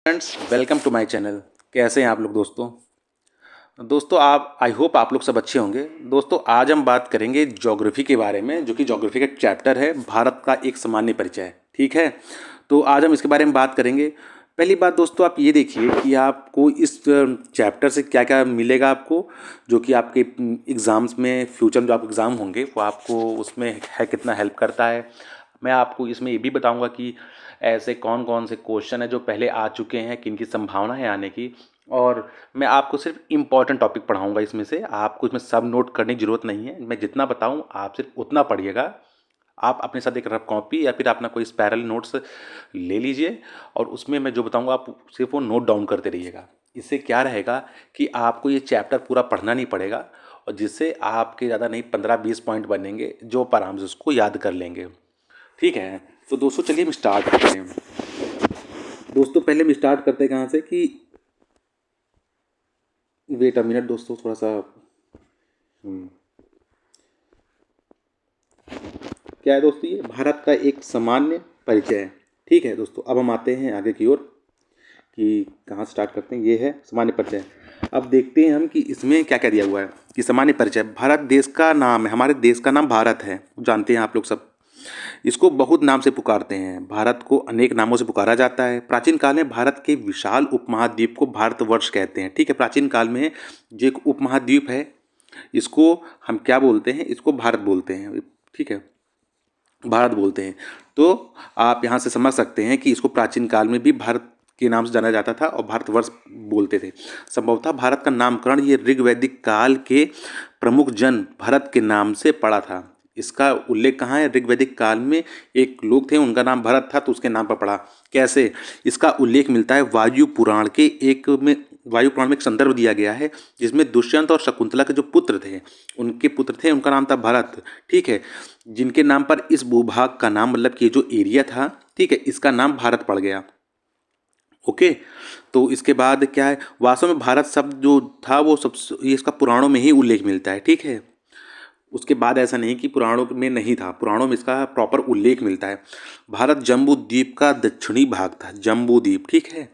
Friends, welcome to my channel. कैसे हैं आप लोग दोस्तों आप आई होप आप लोग सब अच्छे होंगे। दोस्तों आज हम बात करेंगे ज्योग्राफी के बारे में, जो कि ज्योग्राफी का चैप्टर है भारत का एक सामान्य परिचय। ठीक है, तो आज हम इसके बारे में बात करेंगे। पहली बात दोस्तों, आप ये देखिए कि आपको इस चैप्टर से क्या क्या मिलेगा आपको, जो कि आपके एग्ज़ाम्स में, फ्यूचर में जो आप एग्ज़ाम होंगे वो आपको उसमें है कितना हेल्प करता है। मैं आपको इसमें ये भी बताऊंगा कि ऐसे कौन कौन से क्वेश्चन है जो पहले आ चुके हैं, किन की संभावना है आने की। और मैं आपको सिर्फ इम्पॉर्टेंट टॉपिक पढ़ाऊंगा इसमें से, आपको इसमें सब नोट करने की ज़रूरत नहीं है। मैं जितना बताऊं आप सिर्फ उतना पढ़िएगा। आप अपने साथ एक रफ कॉपी या फिर अपना कोई स्पायरल नोट्स ले लीजिए और उसमें मैं जो बताऊंगा आप सिर्फ वो नोट डाउन करते रहिएगा। इससे क्या रहेगा कि आपको ये चैप्टर पूरा पढ़ना नहीं पड़ेगा, और जिससे आपके ज़्यादा नहीं 15-20 पॉइंट बनेंगे जो आप आराम से उसको याद कर लेंगे। ठीक है, तो दोस्तों चलिए हम स्टार्ट करते हैं। दोस्तों पहले हम स्टार्ट करते हैं कहाँ से कि वेट अ मिनट दोस्तों, थोड़ा सा क्या है दोस्तों, ये भारत का एक सामान्य परिचय है। ठीक है दोस्तों, अब हम आते हैं आगे की ओर कि कहाँ स्टार्ट करते हैं। ये है सामान्य परिचय। अब देखते हैं हम कि इसमें क्या क्या दिया हुआ है। कि सामान्य परिचय भारत देश का नाम है, हमारे देश का नाम भारत है, जानते हैं आप लोग सब। इसको बहुत नाम से पुकारते हैं, भारत को अनेक नामों से पुकारा जाता है। प्राचीन काल में भारत के विशाल उपमहाद्वीप को भारतवर्ष कहते हैं। ठीक है, प्राचीन काल में जो एक उपमहाद्वीप है इसको हम क्या बोलते हैं, इसको भारत बोलते हैं। ठीक है, भारत बोलते हैं। तो आप यहाँ से समझ सकते हैं कि इसको प्राचीन काल में भी भारत के नाम से जाना जाता था और भारतवर्ष बोलते थे। संभवतः भारत का नामकरण ये ऋग्वैदिक काल के प्रमुख जन भरत के नाम से पड़ा था। इसका उल्लेख कहाँ है, ऋग्वैदिक काल में एक लोग थे उनका नाम भरत था तो उसके नाम पर पड़ा। कैसे, इसका उल्लेख मिलता है वायु पुराण के एक में। वायु पुराण में एक संदर्भ दिया गया है जिसमें दुष्यंत और शकुंतला के जो पुत्र थे, उनके पुत्र थे, उनका नाम था भरत। ठीक है, जिनके नाम पर इस भूभाग का नाम, मतलब कि जो एरिया था, ठीक है, इसका नाम भारत पड़ गया। ओके, तो इसके बाद क्या है, वास्तव में भारत शब्द जो था वो सब ये इसका पुराणों में ही उल्लेख मिलता है। ठीक है, उसके बाद ऐसा नहीं कि पुराणों में नहीं था, पुराणों में इसका प्रॉपर उल्लेख मिलता है। भारत जम्बू द्वीप का दक्षिणी भाग था, जम्बू द्वीप। ठीक है,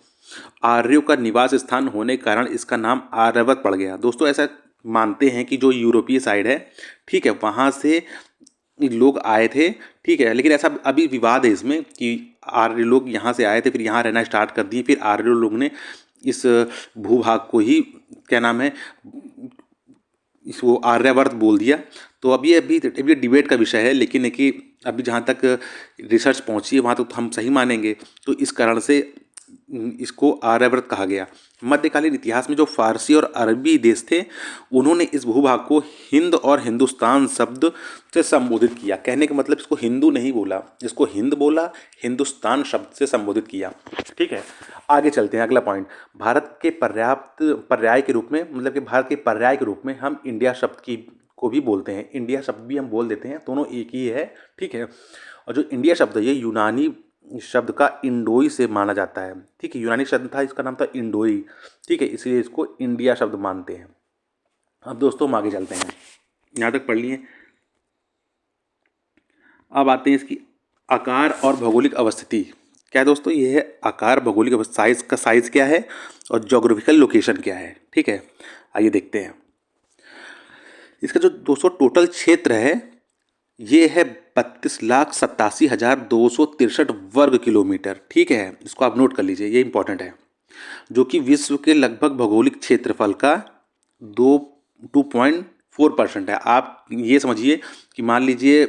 आर्यों का निवास स्थान होने के कारण इसका नाम आर्यवत पड़ गया। दोस्तों ऐसा मानते हैं कि जो यूरोपीय साइड है, ठीक है, वहाँ से लोग आए थे। ठीक है, लेकिन ऐसा अभी विवाद है इसमें कि आर्य लोग यहाँ से आए थे, फिर यहाँ रहना स्टार्ट कर दिए, फिर आर्य लोग ने इस भूभाग को ही क्या नाम है, इसको आर्यावर्त बोल दिया। तो अभी डिबेट का विषय है, लेकिन है कि अभी जहाँ तक रिसर्च पहुँची है वहाँ तक तो हम सही मानेंगे। तो इस कारण से इसको आर्यावर्त कहा गया। मध्यकालीन इतिहास में जो फारसी और अरबी देश थे उन्होंने इस भूभाग को हिंद और हिंदुस्तान शब्द से संबोधित किया। कहने का मतलब इसको हिंदू नहीं बोला, इसको हिंद बोला, हिंदुस्तान शब्द से संबोधित किया। ठीक है, आगे चलते हैं। अगला पॉइंट, भारत के पर्याप्त पर्याय के रूप में, मतलब कि भारत के पर्याय के रूप में हम इंडिया शब्द की को भी बोलते हैं। इंडिया शब्द भी हम बोल देते हैं, दोनों एक ही है। ठीक है, और जो इंडिया शब्द है ये यूनानी शब्द का इंडोई से माना जाता है। ठीक है, यूनानी शब्द था, इसका नाम था इंडोई। ठीक है, इसलिए इसको इंडिया शब्द मानते हैं। अब दोस्तों हम आगे चलते हैं, यहाँ तक पढ़ लिए। अब आते हैं इसकी आकार और भौगोलिक अवस्थिति। क्या है दोस्तों, ये है आकार, भौगोलिक अवस्था, साइज का साइज क्या है और जोग्राफिकल लोकेशन क्या है। ठीक है, आइए देखते हैं। इसका जो दोस्तों टोटल क्षेत्र है ये है 32,87,263 वर्ग किलोमीटर। ठीक है, इसको आप नोट कर लीजिए, ये इंपॉर्टेंट है। जो कि विश्व के लगभग भौगोलिक क्षेत्रफल का 2.4% है। आप ये समझिए कि मान लीजिए,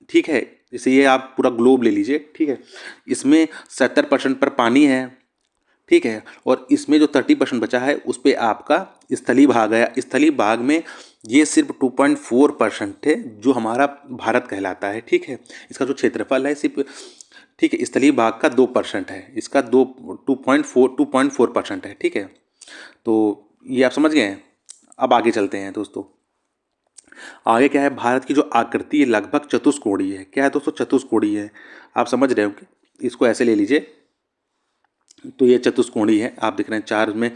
ठीक है, जैसे ये आप पूरा ग्लोब ले लीजिए। ठीक है, इसमें 70% पर पानी है। ठीक है, और इसमें जो 30% बचा है उस पर आपका स्थलीय भाग है। स्थलीय भाग में ये सिर्फ 2.4% है जो हमारा भारत कहलाता है। ठीक है, इसका जो क्षेत्रफल है सिर्फ, ठीक है, स्थलीय भाग का 2% है, इसका 2.4% है। ठीक है, तो ये आप समझ गए हैं। अब आगे चलते हैं दोस्तों। आगे क्या है, भारत की जो आकृति है लगभग चतुष्कोणीय है। क्या है दोस्तों, चतुष्कोणीय है। आप समझ रहे हो कि इसको ऐसे ले लीजिए, तो ये चतुष्कोणीय है। आप देख रहे हैं चार में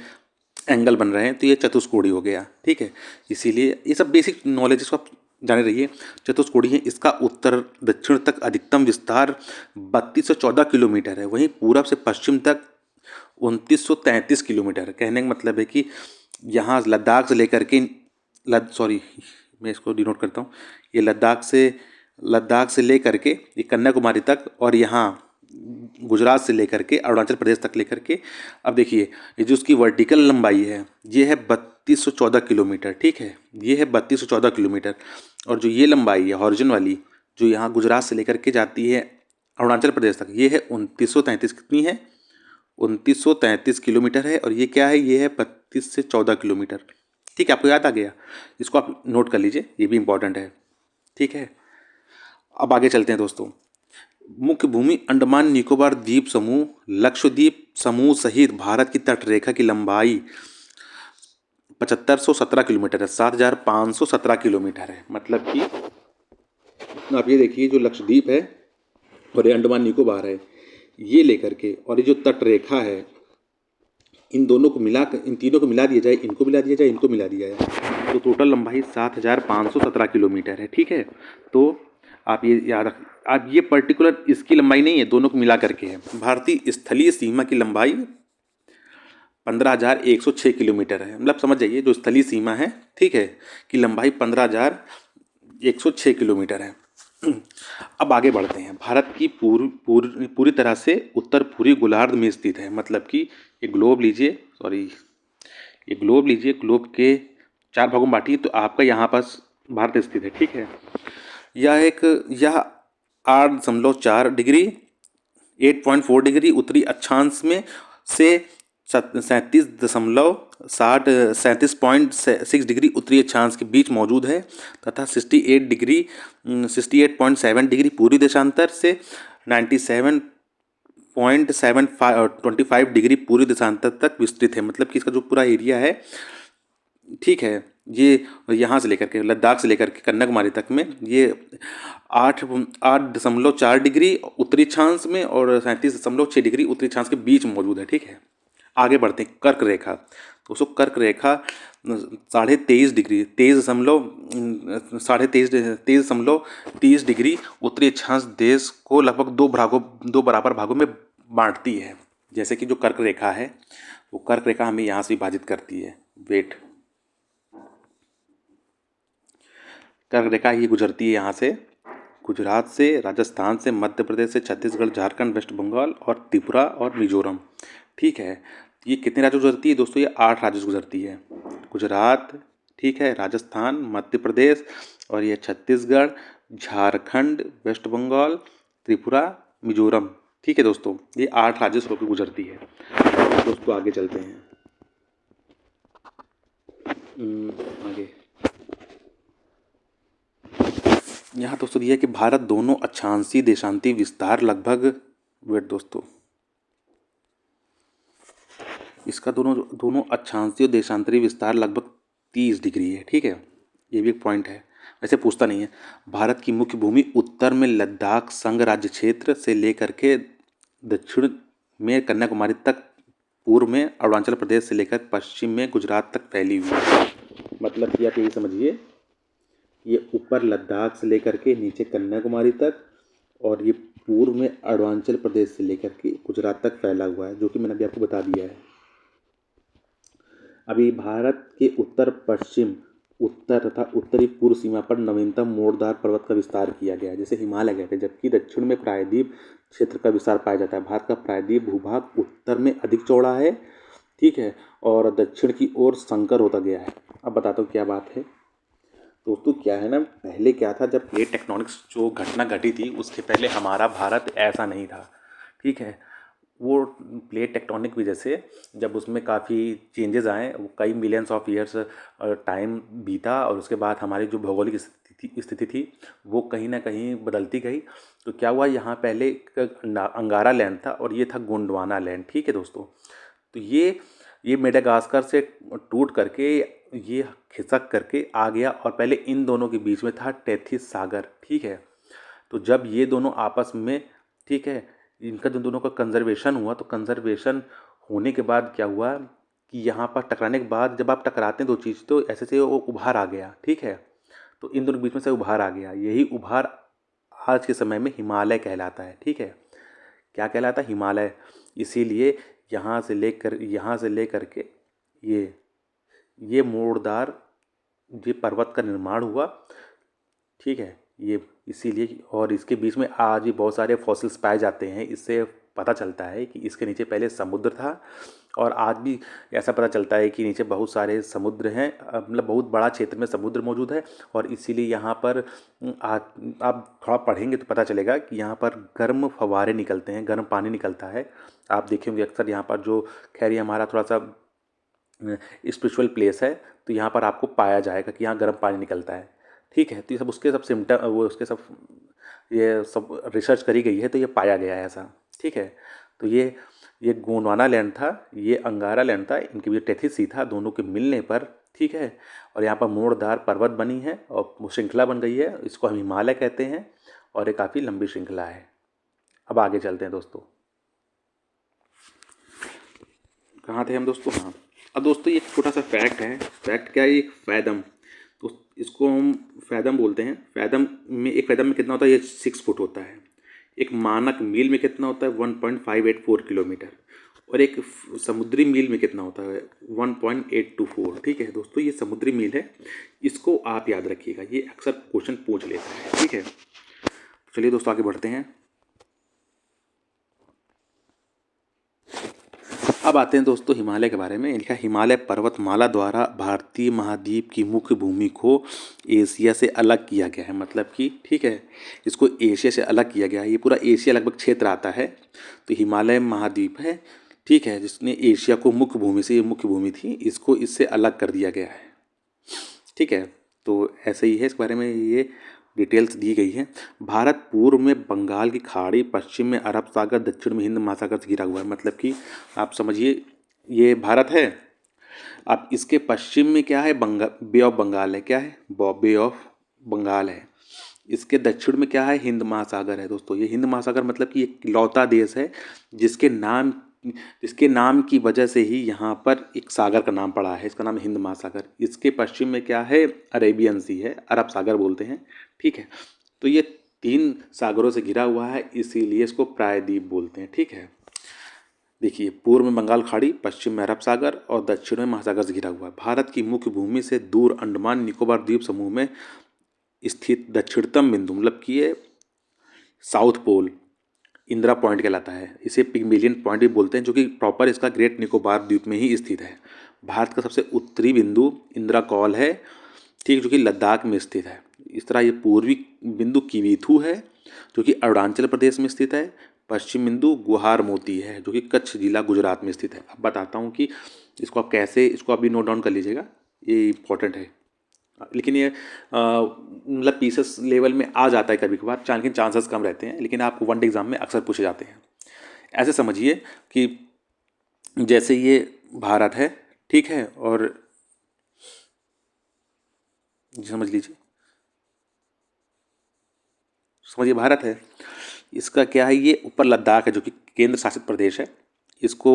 एंगल बन रहे हैं, तो ये चतुष्कोणीय हो गया। ठीक है, इसीलिए ये सब बेसिक नॉलेज इसको आप जाने रहिए। चतुष्कोणीय है, इसका उत्तर दक्षिण तक अधिकतम विस्तार 3214 किलोमीटर है। वहीं पूरब से पश्चिम तक 2933 किलोमीटर। कहने का मतलब है कि यहाँ लद्दाख से लेकर के मैं इसको डिनोट करता हूँ। ये लद्दाख से लेकर के ये कन्याकुमारी तक, और यहाँ गुजरात से लेकर के अरुणाचल प्रदेश तक लेकर के, अब देखिए ये जो उसकी वर्टिकल लंबाई है ये है 3214 किलोमीटर। ठीक है, ये है 3214 किलोमीटर। और जो ये लंबाई है हॉरिजॉन वाली, जो यहाँ गुजरात से लेकर के जाती है अरुणाचल प्रदेश तक, ये है 2933। कितनी है? 2933 किलोमीटर है। और ये क्या है? ये है 32 से 14 किलोमीटर। ठीक है, आपको याद आ गया? इसको आप नोट कर लीजिए, ये भी इंपॉर्टेंट है। ठीक है, अब आगे चलते हैं दोस्तों। मुख्य भूमि अंडमान निकोबार द्वीप समूह, लक्षद्वीप समूह सहित भारत की तटरेखा की लंबाई 7517 किलोमीटर है, 7517 किलोमीटर है। मतलब कि आप ये देखिए, जो लक्षद्वीप है और ये अंडमान निकोबार है, ये लेकर के, और ये जो तटरेखा है, इन दोनों को मिला, इन तीनों को मिला दिया जाए, इनको मिला दिया जाए, इनको मिला दिया जाए, तो टोटल लंबाई 7517 किलोमीटर है। ठीक है, तो आप ये याद रख, आप ये पर्टिकुलर इसकी लंबाई नहीं है, दोनों को मिला करके है। भारतीय स्थलीय सीमा की लंबाई 15,106 किलोमीटर है। मतलब समझ जाइए, जो स्थलीय सीमा है, ठीक है, की लंबाई 15,106 किलोमीटर है। अब आगे बढ़ते हैं। भारत की पूरी तरह से उत्तर पूर्वी गोलार्ध में स्थित है। मतलब कि ये ग्लोब लीजिए, ग्लोब के 4 भागों में बांटिए, तो आपका यहाँ पास भारत स्थित है। ठीक है, यह 8.4 डिग्री 8.4 डिग्री उत्तरी अक्षांश में से 37.6 डिग्री उत्तरी अक्षांश के बीच मौजूद है, तथा 68.7 डिग्री पूर्वी देशांतर से 97.25 डिग्री पूर्वी देशांतर तक विस्तृत है। मतलब कि इसका जो पूरा एरिया है, ठीक है, ये यहाँ से लेकर के लद्दाख से लेकर के कन्याकुमारी तक में ये 8.4 डिग्री उत्तरी अक्षांश में और 37.6 डिग्री उत्तरी अक्षांश के बीच मौजूद है। ठीक है, आगे बढ़ते हैं। कर्क रेखा, तो उसको कर्क रेखा 23.5 डिग्री 23.30 डिग्री उत्तरी अक्षांश देश को लगभग दो बराबर भागों में बांटती है। जैसे कि जो कर्क रेखा है, वो कर्क रेखा हमें यहाँ से विभाजित करती है। वेट, कर्क रेखा ये गुजरती है यहाँ से, गुजरात से, राजस्थान से, मध्य प्रदेश से, छत्तीसगढ़, झारखंड, वेस्ट बंगाल और त्रिपुरा और मिजोरम। ठीक है, ये कितने राज्यों से गुजरती है दोस्तों? ये 8 राज्यों से गुजरती है। गुजरात, ठीक है, राजस्थान, मध्य प्रदेश और ये छत्तीसगढ़, झारखंड, वेस्ट बंगाल, त्रिपुरा, मिजोरम। ठीक है दोस्तों, ये 8 राज्यों से होकर गुजरती है। दोस्तों आगे चलते हैं। आगे यहाँ दोस्तों दिया है कि भारत दोनों अक्षांशीय देशांतीय विस्तार लगभग, वेट दोस्तों, इसका दोनों अक्षांशीय देशांतरीय विस्तार लगभग 30 डिग्री है। ठीक है, ये भी एक पॉइंट है, वैसे पूछता नहीं है। भारत की मुख्य भूमि उत्तर में लद्दाख संघ राज्य क्षेत्र से लेकर के दक्षिण में कन्याकुमारी तक, पूर्व में अरुणाचल प्रदेश से लेकर पश्चिम में गुजरात तक फैली हुई है। मतलब कि आप यही समझिए, ये ऊपर लद्दाख से लेकर के नीचे कन्याकुमारी तक, और ये पूर्व में अरुणाचल प्रदेश से लेकर के गुजरात तक फैला हुआ है, जो कि मैंने अभी आपको बता दिया है। अभी भारत के उत्तर पश्चिम, उत्तर तथा उत्तरी पूर्व सीमा पर नवीनतम मोड़दार पर्वत का विस्तार किया गया है, जैसे हिमालय कहते हैं, जबकि दक्षिण में प्रायद्वीप क्षेत्र का विस्तार पाया जाता है। भारत का प्रायद्वीप भूभाग उत्तर में अधिक चौड़ा है, ठीक है, और दक्षिण की ओर संकर होता गया है। अब बताता हूँ क्या बात है दोस्तों। क्या है ना, पहले क्या था, जब प्लेट टेक्टोनिक्स जो घटना घटी थी, उसके पहले हमारा भारत ऐसा नहीं था। ठीक है, वो प्लेट टेक्टोनिक वजह से जब उसमें काफ़ी चेंजेस आए, वो कई मिलियंस ऑफ ईयर्स टाइम बीता, और उसके बाद हमारी जो भौगोलिक स्थिति थी वो कहीं ना कहीं बदलती गई। तो क्या हुआ, यहाँ पहले अंगारा लैंड था और ये था गोंडवाना लैंड। ठीक है दोस्तों, तो ये मेडागास्कर से टूट करके ये खिसक करके आ गया, और पहले इन दोनों के बीच में था टेथिस सागर। ठीक है, तो जब ये दोनों आपस में, ठीक है, इनका जो दोनों का कंजर्वेशन हुआ, तो कंजर्वेशन होने के बाद क्या हुआ कि यहाँ पर टकराने के बाद जब आप टकराते हैं दो चीज़, तो ऐसे से वो उभार आ गया। ठीक है, तो इन दोनों के बीच में से उभार आ गया, यही उभार आज के समय में हिमालय कहलाता है। ठीक है, क्या कहलाता है? हिमालय। इसीलिए यहाँ से लेकर के ये मोड़दार ये पर्वत का निर्माण हुआ, ठीक है। ये इसीलिए, और इसके बीच में आज भी बहुत सारे फॉसिल्स पाए जाते हैं। इससे पता चलता है कि इसके नीचे पहले समुद्र था, और आज भी ऐसा पता चलता है कि नीचे बहुत सारे समुद्र हैं, मतलब बहुत बड़ा क्षेत्र में समुद्र मौजूद है। और इसीलिए यहाँ पर आप थोड़ा पढ़ेंगे तो पता चलेगा कि यहाँ पर गर्म फव्वारे निकलते हैं, गर्म पानी निकलता है। आप देखेंगे अक्सर यहाँ पर जो, खैर ये हमारा थोड़ा सा स्पिरिचुअल प्लेस है, तो यहाँ पर आपको पाया जाएगा कि यहाँ गर्म पानी निकलता है, ठीक है। तो ये सब उसके सब सिम्टम, वो उसके सब, ये सब रिसर्च करी गई है, तो ये पाया गया है ऐसा, ठीक है। तो ये गोंडवाना लैंड था, ये अंगारा लैंड था, इनके बीच टेथिस सी था, दोनों के मिलने पर, ठीक है। और यहाँ पर मोड़दार पर्वत बनी है और वो श्रृंखला बन गई है, इसको हम हिमालय कहते हैं, और ये काफ़ी लंबी श्रृंखला है। अब आगे चलते हैं दोस्तों, कहाँ थे हम दोस्तों? हाँ, अब दोस्तों ये एक छोटा सा फैक्ट है। फैक्ट क्या है? एक फैदम, तो इसको हम फैदम बोलते हैं। फैदम में कितना होता है? ये 6 फुट होता है। एक मानक मील में कितना होता है? 1.584 किलोमीटर। और एक समुद्री मील में कितना होता है? 1.824। ठीक है दोस्तों, ये समुद्री मील है, इसको आप याद रखिएगा, ये अक्सर क्वेश्चन पूछ लेता है, ठीक है। चलिए दोस्तों आगे बढ़ते हैं। अब आते हैं दोस्तों हिमालय के बारे में। लिखा हिमालय पर्वतमाला द्वारा भारतीय महाद्वीप की मुख्य भूमि को एशिया से अलग किया गया है, मतलब कि, ठीक है, इसको एशिया से अलग किया गया है। ये पूरा एशिया लगभग क्षेत्र आता है, तो हिमालय महाद्वीप है, ठीक है, जिसने एशिया को मुख्य भूमि से, ये मुख्य भूमि थी, इसको इससे अलग कर दिया गया है, ठीक है। तो ऐसे ही है, इस बारे में ये डिटेल्स दी गई है। भारत पूर्व में बंगाल की खाड़ी, पश्चिम में अरब सागर, दक्षिण में हिंद महासागर से घिरा हुआ है। मतलब कि आप समझिए, ये भारत है, अब इसके पश्चिम में क्या है? बे ऑफ बंगाल है। क्या है? बे ऑफ बंगाल है। इसके दक्षिण में क्या है? हिंद महासागर है। दोस्तों ये हिंद महासागर मतलब कि एक इकलौता देश है जिसके नाम की वजह से ही यहाँ पर एक सागर का नाम पड़ा है, इसका नाम हिंद महासागर। इसके पश्चिम में क्या है? अरेबियन सी है, अरब सागर बोलते हैं, ठीक है। तो ये 3 सागरों से घिरा हुआ है, इसीलिए इसको प्रायद्वीप बोलते हैं, ठीक है। देखिए, पूर्व में बंगाल खाड़ी, पश्चिम में अरब सागर और दक्षिण में महासागर से घिरा हुआ है। भारत की मुख्य भूमि से दूर अंडमान निकोबार द्वीप समूह में स्थित दक्षिणतम बिंदु, मतलब कि ये साउथ पोल, इंदिरा पॉइंट कहलाता है। इसे पिग्मेलियन पॉइंट भी बोलते हैं, जो कि प्रॉपर इसका ग्रेट निकोबार द्वीप में ही स्थित है। भारत का सबसे उत्तरी बिंदु इंदिरा कॉल है, ठीक, जो कि लद्दाख में स्थित है। इस तरह ये पूर्वी बिंदु किवीथू है, जो कि अरुणाचल प्रदेश में स्थित है। पश्चिम बिंदु गुहार मोती है, जो कि कच्छ जिला गुजरात में स्थित है। अब बताता हूँ कि इसको आप कैसे, इसको अभी नोट डाउन कर लीजिएगा, ये इंपॉर्टेंट है। लेकिन ये मतलब पीसेस लेवल में आ जाता है कभी कभार, लेकिन चांसेस कम रहते हैं, लेकिन आपको वन एग्जाम में अक्सर पूछे जाते हैं। ऐसे समझिए कि जैसे ये भारत है, ठीक है, और समझ लीजिए, समझिए भारत है, इसका क्या है? ये ऊपर लद्दाख है, जो कि केंद्र शासित प्रदेश है। इसको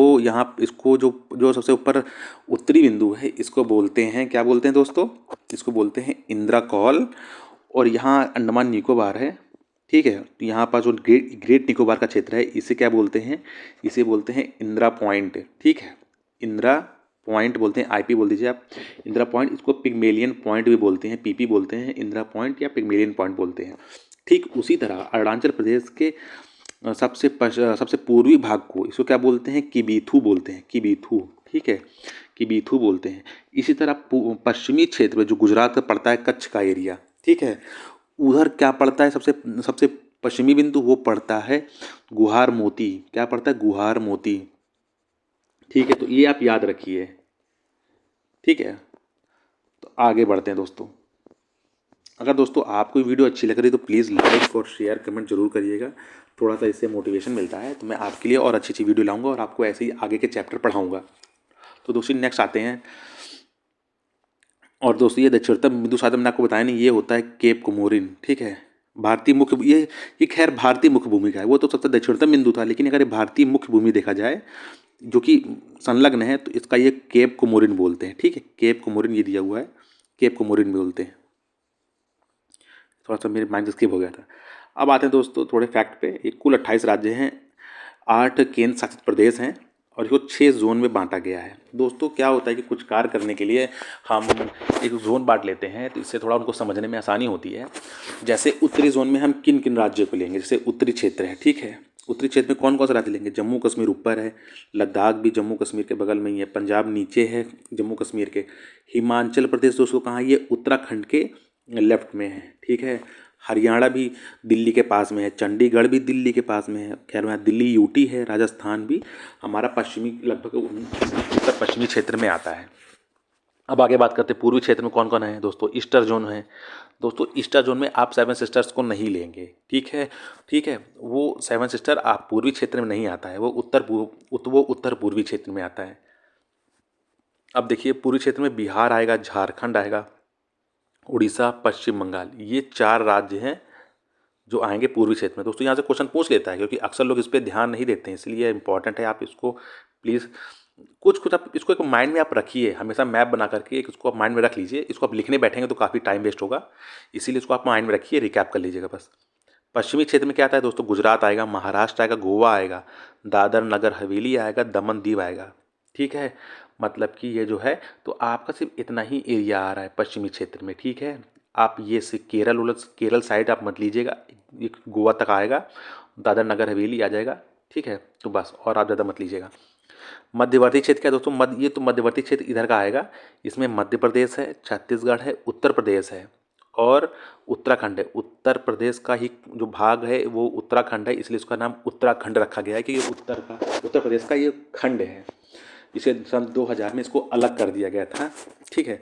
जो जो सबसे ऊपर उत्तरी बिंदु है, इसको बोलते हैं, क्या बोलते हैं दोस्तों? इसको बोलते हैं इंदिरा कॉल। और यहाँ अंडमान निकोबार है, ठीक है, तो यहाँ पर जो ग्रेट निकोबार का क्षेत्र है, इसे क्या बोलते हैं? इसे बोलते हैं इंदिरा पॉइंट, ठीक है, इंदिरा पॉइंट बोलते हैं, आईपी बोल दीजिए आप, इंदिरा पॉइंट। इसको पिग्मेलियन पॉइंट भी बोलते हैं, पीपी बोलते हैं, इंदिरा पॉइंट या पिग्मेलियन पॉइंट बोलते हैं। ठीक उसी तरह अरुणाचल प्रदेश के सबसे पूर्वी भाग को, इसको क्या बोलते हैं? किबीथू बोलते हैं, किबीथू, ठीक है, किबीथू बोलते हैं। इसी तरह पश्चिमी क्षेत्र में जो गुजरात का पड़ता है, कच्छ का एरिया, ठीक है, उधर क्या पड़ता है? सबसे सबसे पश्चिमी बिंदु वो पड़ता है गुहार मोती। क्या पड़ता है? गुहार मोती, ठीक है। तो ये आप याद रखिए, ठीक है। तो आगे बढ़ते हैं दोस्तों। अगर दोस्तों आपको वीडियो अच्छी लग रही है तो प्लीज़ लाइक और शेयर कमेंट जरूर करिएगा, थोड़ा सा इससे मोटिवेशन मिलता है, तो मैं आपके लिए और अच्छी अच्छी वीडियो लाऊंगा और आपको ऐसे ही आगे के चैप्टर पढ़ाऊंगा। तो दोस्तों नेक्स्ट आते हैं, और दोस्तों ये दक्षिणतम बिंदु, शायद मैंने आपको बताया नहीं, ये होता है केप कोमोरिन, ठीक है। भारतीय मुख्य, ये खैर भारतीय मुख्य भूमि का है, वो तो सबसे दक्षिणतम बिंदु था, लेकिन अगर ये भारतीय मुख्य भूमि देखा जाए जो कि संलग्न है, तो इसका ये केप कोमोरिन बोलते हैं, ठीक है, केप कोमोरिन ये दिया हुआ है, केप कोमोरिन बोलते हैं। थोड़ा सा मेरे माइंड स्किप हो गया था। अब आते हैं दोस्तों थोड़े फैक्ट पे। ये कुल 28 राज्य हैं, 8 केंद्र शासित प्रदेश हैं, और इसको 6 जोन में बांटा गया है। दोस्तों क्या होता है कि कुछ कार्य करने के लिए हम एक जोन बांट लेते हैं, तो इससे थोड़ा उनको समझने में आसानी होती है। जैसे उत्तरी जोन में हम किन किन राज्यों को लेंगे, जैसे उत्तरी क्षेत्र है, ठीक है। उत्तरी क्षेत्र में कौन कौन से राज्य लेंगे, जम्मू कश्मीर ऊपर है, लद्दाख भी जम्मू कश्मीर के बगल में ही है, पंजाब नीचे है जम्मू कश्मीर के, हिमाचल प्रदेश दोस्तों कहाँ है, ये उत्तराखंड के लेफ्ट में है, ठीक है। हरियाणा भी दिल्ली के पास में है, चंडीगढ़ भी दिल्ली के पास में है, खैर वहाँ दिल्ली यूटी है, राजस्थान भी हमारा पश्चिमी लगभग उत्तर पश्चिमी क्षेत्र में आता है। अब आगे बात करते हैं पूर्वी क्षेत्र में कौन कौन है दोस्तों, ईस्टर्न जोन है। दोस्तों ईस्टर्न जोन में आप सेवन सिस्टर्स को नहीं लेंगे, ठीक है, ठीक है। वो सेवन सिस्टर आप पूर्वी क्षेत्र में नहीं आता है, वो उत्तर पूर्वी क्षेत्र में आता है। अब देखिए पूर्वी क्षेत्र में बिहार आएगा, झारखंड आएगा, उड़ीसा, पश्चिम बंगाल, ये 4 राज्य हैं जो आएंगे पूर्वी क्षेत्र में। दोस्तों यहाँ से क्वेश्चन पूछ लेता है, क्योंकि अक्सर लोग इस पर ध्यान नहीं देते हैं, इसलिए इंपॉर्टेंट है। आप इसको प्लीज़ कुछ आप इसको एक माइंड में आप रखिए, हमेशा मैप बना करके एक इसको आप माइंड में रख लीजिए। इसको आप लिखने बैठेंगे तो काफ़ी टाइम वेस्ट होगा, इसीलिए इसको आप माइंड में रखिए, रिकैप कर लीजिएगा बस। पश्चिमी क्षेत्र में क्या आता है दोस्तों, गुजरात आएगा, महाराष्ट्र आएगा, गोवा आएगा, दादर नगर हवेली आएगा, दमन दीव आएगा, ठीक है। मतलब कि ये जो है तो आपका सिर्फ इतना ही एरिया आ रहा है पश्चिमी क्षेत्र में, ठीक है। आप ये से केरल साइड आप मत लीजिएगा, ये गोवा तक आएगा, दादर नगर हवेली आ जाएगा, ठीक है। तो बस और आप ज़्यादा मत लीजिएगा। मध्यवर्ती क्षेत्र क्या है दोस्तों, ये तो मध्यवर्ती क्षेत्र इधर का आएगा, इसमें मध्य प्रदेश है, छत्तीसगढ़ है, उत्तर प्रदेश है और उत्तराखंड है। उत्तर प्रदेश का ही जो भाग है वो उत्तराखंड है, इसलिए इसका नाम उत्तराखंड रखा गया है कि ये उत्तर प्रदेश का ये खंड है। इसे सन 2000 में इसको अलग कर दिया गया था, ठीक है।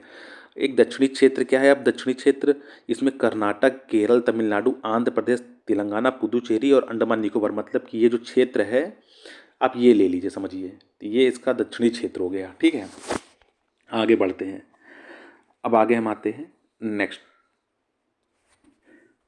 एक दक्षिणी क्षेत्र क्या है, अब दक्षिणी क्षेत्र इसमें कर्नाटक, केरल, तमिलनाडु, आंध्र प्रदेश, तेलंगाना, पुदुचेरी और अंडमान निकोबार, मतलब कि ये जो क्षेत्र है आप ये ले लीजिए, समझिए, तो ये इसका दक्षिणी क्षेत्र हो गया, ठीक है। आगे बढ़ते हैं, अब आगे हम आते हैं नेक्स्ट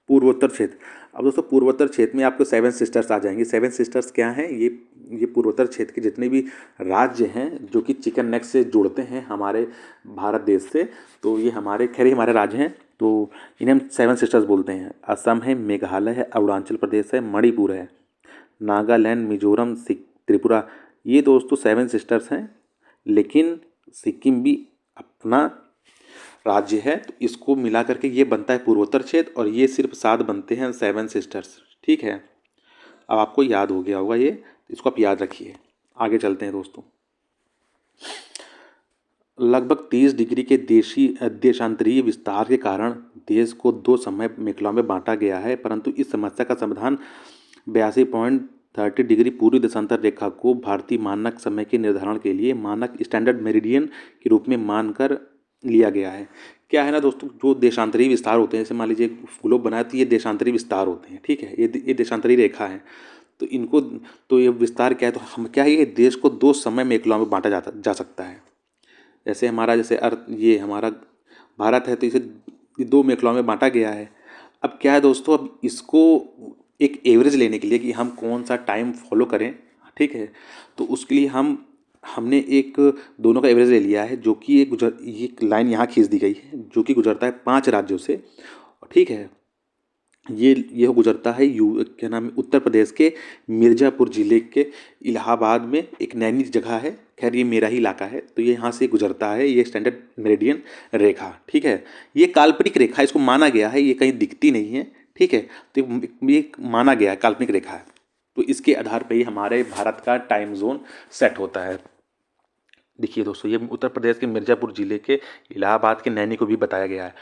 पूर्वोत्तर क्षेत्र। अब दोस्तों पूर्वोत्तर क्षेत्र में आपको 7 सिस्टर्स आ जाएंगे। 7 सिस्टर्स क्या हैं, ये पूर्वोत्तर क्षेत्र के जितने भी राज्य हैं जो कि चिकन नेक से जुड़ते हैं हमारे भारत देश से, तो ये हमारे खैर हमारे राज्य हैं, तो इन्हें हम 7 सिस्टर्स बोलते हैं। असम है, मेघालय है, अरुणाचल प्रदेश है, मणिपुर है, नागालैंड, मिजोरम, त्रिपुरा, ये दोस्तों 7 सिस्टर्स हैं। लेकिन सिक्किम भी अपना राज्य है, तो इसको मिला करके ये बनता है पूर्वोत्तर क्षेत्र, और ये सिर्फ 7 बनते हैं 7 सिस्टर्स, ठीक है। अब आपको याद हो गया होगा ये, तो इसको आप याद रखिए। आगे चलते हैं दोस्तों। लगभग 30 डिग्री के देशांतरीय विस्तार के कारण देश को 2 समय मेखलाओं में बांटा गया है, परंतु इस समस्या का समाधान 82.30 डिग्री पूर्वी देशांतर रेखा को भारतीय मानक समय के निर्धारण के लिए मानक स्टैंडर्ड मेरिडियन के रूप में मानकर लिया गया है। क्या है ना दोस्तों, जो देशांतरीय विस्तार होते हैं, जैसे मान लीजिए ग्लोब बनाया तो ये देशांतरीय विस्तार होते हैं, ठीक है, ये देशांतरीय रेखा है, तो इनको तो ये विस्तार क्या है, तो हम क्या है, ये देश को 2 समय मेखलाओं में बांटा जा सकता है। जैसे हमारा जैसे अर्थ ये हमारा भारत है, तो इसे 2 मेखलाओं में बांटा गया है। अब क्या है दोस्तों, अब इसको एक एवरेज लेने के लिए कि हम कौन सा टाइम फॉलो करें, ठीक है, तो उसके लिए हमने एक दोनों का एवरेज ले लिया है, जो कि ये लाइन यहाँ खींच दी गई है, जो कि गुजरता है 5 राज्यों से, ठीक है। ये गुजरता है क्या नाम है, उत्तर प्रदेश के मिर्ज़ापुर ज़िले के इलाहाबाद में एक नैनी जगह है, खैर ये मेरा ही इलाका है, तो ये यहाँ से गुजरता है, ये स्टैंडर्ड मेरिडियन रेखा, ठीक है। ये काल्पनिक रेखा, इसको माना गया है, ये कहीं दिखती नहीं है, ठीक है, तो ये माना गया है काल्पनिक रेखा है, तो इसके आधार पर ही हमारे भारत का टाइम जोन सेट होता है। देखिए दोस्तों, ये उत्तर प्रदेश के मिर्ज़ापुर ज़िले के इलाहाबाद के नैनी को भी बताया गया है।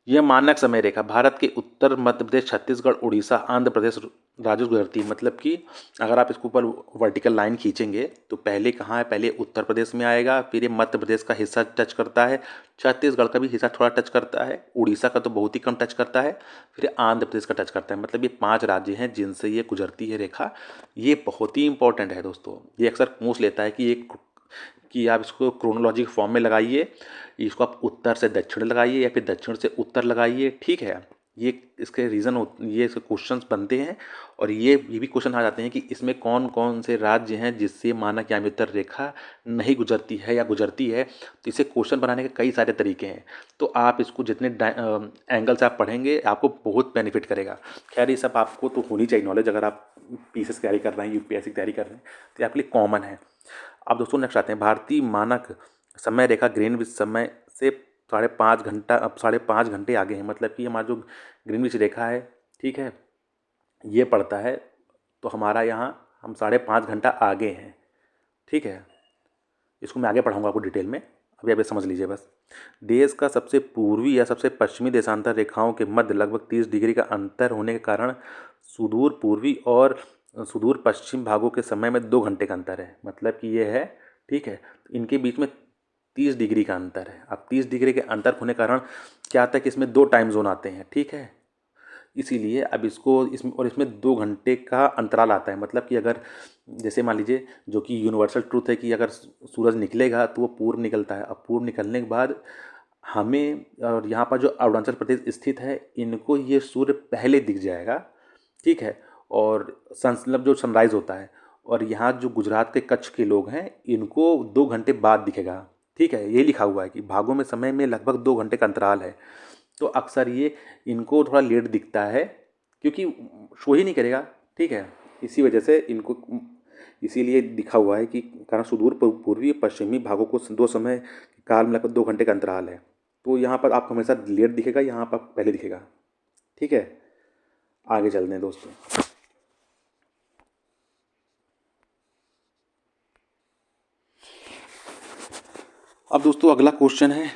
यह मानक समय रेखा भारत के उत्तर, मध्य प्रदेश, छत्तीसगढ़, उड़ीसा, आंध्र प्रदेश राज्यों से गुजरती है। मतलब कि अगर आप इसके ऊपर वर्टिकल लाइन खींचेंगे तो पहले कहाँ है, पहले उत्तर प्रदेश में आएगा, फिर ये मध्य प्रदेश का हिस्सा टच करता है, छत्तीसगढ़ का भी हिस्सा थोड़ा टच करता है, उड़ीसा का तो बहुत ही कम टच करता है, फिर आंध्र प्रदेश का टच करता है। मतलब ये 5 राज्य हैं जिनसे ये गुजरती है रेखा। ये बहुत ही इंपॉर्टेंट है दोस्तों, ये अक्सर पूछ लेता है कि आप इसको क्रोनोलॉजी के फॉर्म में लगाइए, इसको आप उत्तर से दक्षिण लगाइए या फिर दक्षिण से उत्तर लगाइए, ठीक है। ये इसके ये इसके क्वेश्चंस बनते हैं, और ये भी क्वेश्चन आ जाते हैं कि इसमें कौन कौन से राज्य हैं जिससे मानक यामितर रेखा नहीं गुजरती है या गुजरती है। तो इसे क्वेश्चन बनाने के कई सारे तरीके हैं, तो आप इसको जितने एंगल से आप पढ़ेंगे आपको बहुत बेनिफिट करेगा। खैर ये सब आपको तो होनी चाहिए नॉलेज, अगर आप पीसीएस की तैयारी कर रहे हैं, यूपीएससी की तैयारी कर रहे हैं, तो ये आपके लिए कॉमन है। अब दोस्तों नेक्स्ट आते हैं, भारतीय मानक समय रेखा ग्रीनविच समय से 5.5 घंटा, अब 5.5 घंटे आगे है। मतलब कि हमारा जो ग्रीनविच रेखा है, ठीक है, ये पड़ता है, तो हमारा यहाँ हम 5.5 घंटा आगे हैं, ठीक है। इसको मैं आगे पढ़ाऊँगा आपको डिटेल में, अभी आप ये समझ लीजिए बस। देश का सबसे पूर्वी या सबसे पश्चिमी देशांतर रेखाओं के मध्य लगभग 30 डिग्री का अंतर होने के कारण सुदूर पूर्वी और सुदूर पश्चिम भागों के समय में 2 घंटे का अंतर है। मतलब कि ये है, ठीक है, इनके बीच में 30 डिग्री का अंतर है। अब 30 डिग्री के अंतर होने के कारण क्या आता है कि इसमें 2 टाइम जोन आते हैं, ठीक है। इसीलिए अब इसमें 2 घंटे का अंतराल आता है। मतलब कि अगर जैसे मान लीजिए, जो कि यूनिवर्सल ट्रूथ है कि अगर सूरज निकलेगा तो वो पूर्व निकलता है। अब पूर्व निकलने के बाद हमें, और यहाँ पर जो अरुणाचल प्रदेश स्थित है, इनको ये सूर्य पहले दिख जाएगा, ठीक है। और मतलब जो सनराइज़ होता है, और यहाँ जो गुजरात के कच्छ के लोग हैं, इनको 2 घंटे बाद दिखेगा, ठीक है। ये लिखा हुआ है कि भागों में समय में लगभग 2 घंटे का अंतराल है। तो अक्सर ये इनको थोड़ा लेट दिखता है, क्योंकि शो ही नहीं करेगा, ठीक है। इसी वजह से इनको, इसीलिए दिखा हुआ है कि कारण सुदूर पूर्वी पश्चिमी भागों को 2 समय काल में लगभग 2 घंटे का अंतराल है। तो यहाँ पर आपको हमेशा लेट दिखेगा, यहाँ पर पहले दिखेगा, ठीक है। आगे चलते हैं दोस्तों। अब दोस्तों अगला क्वेश्चन है,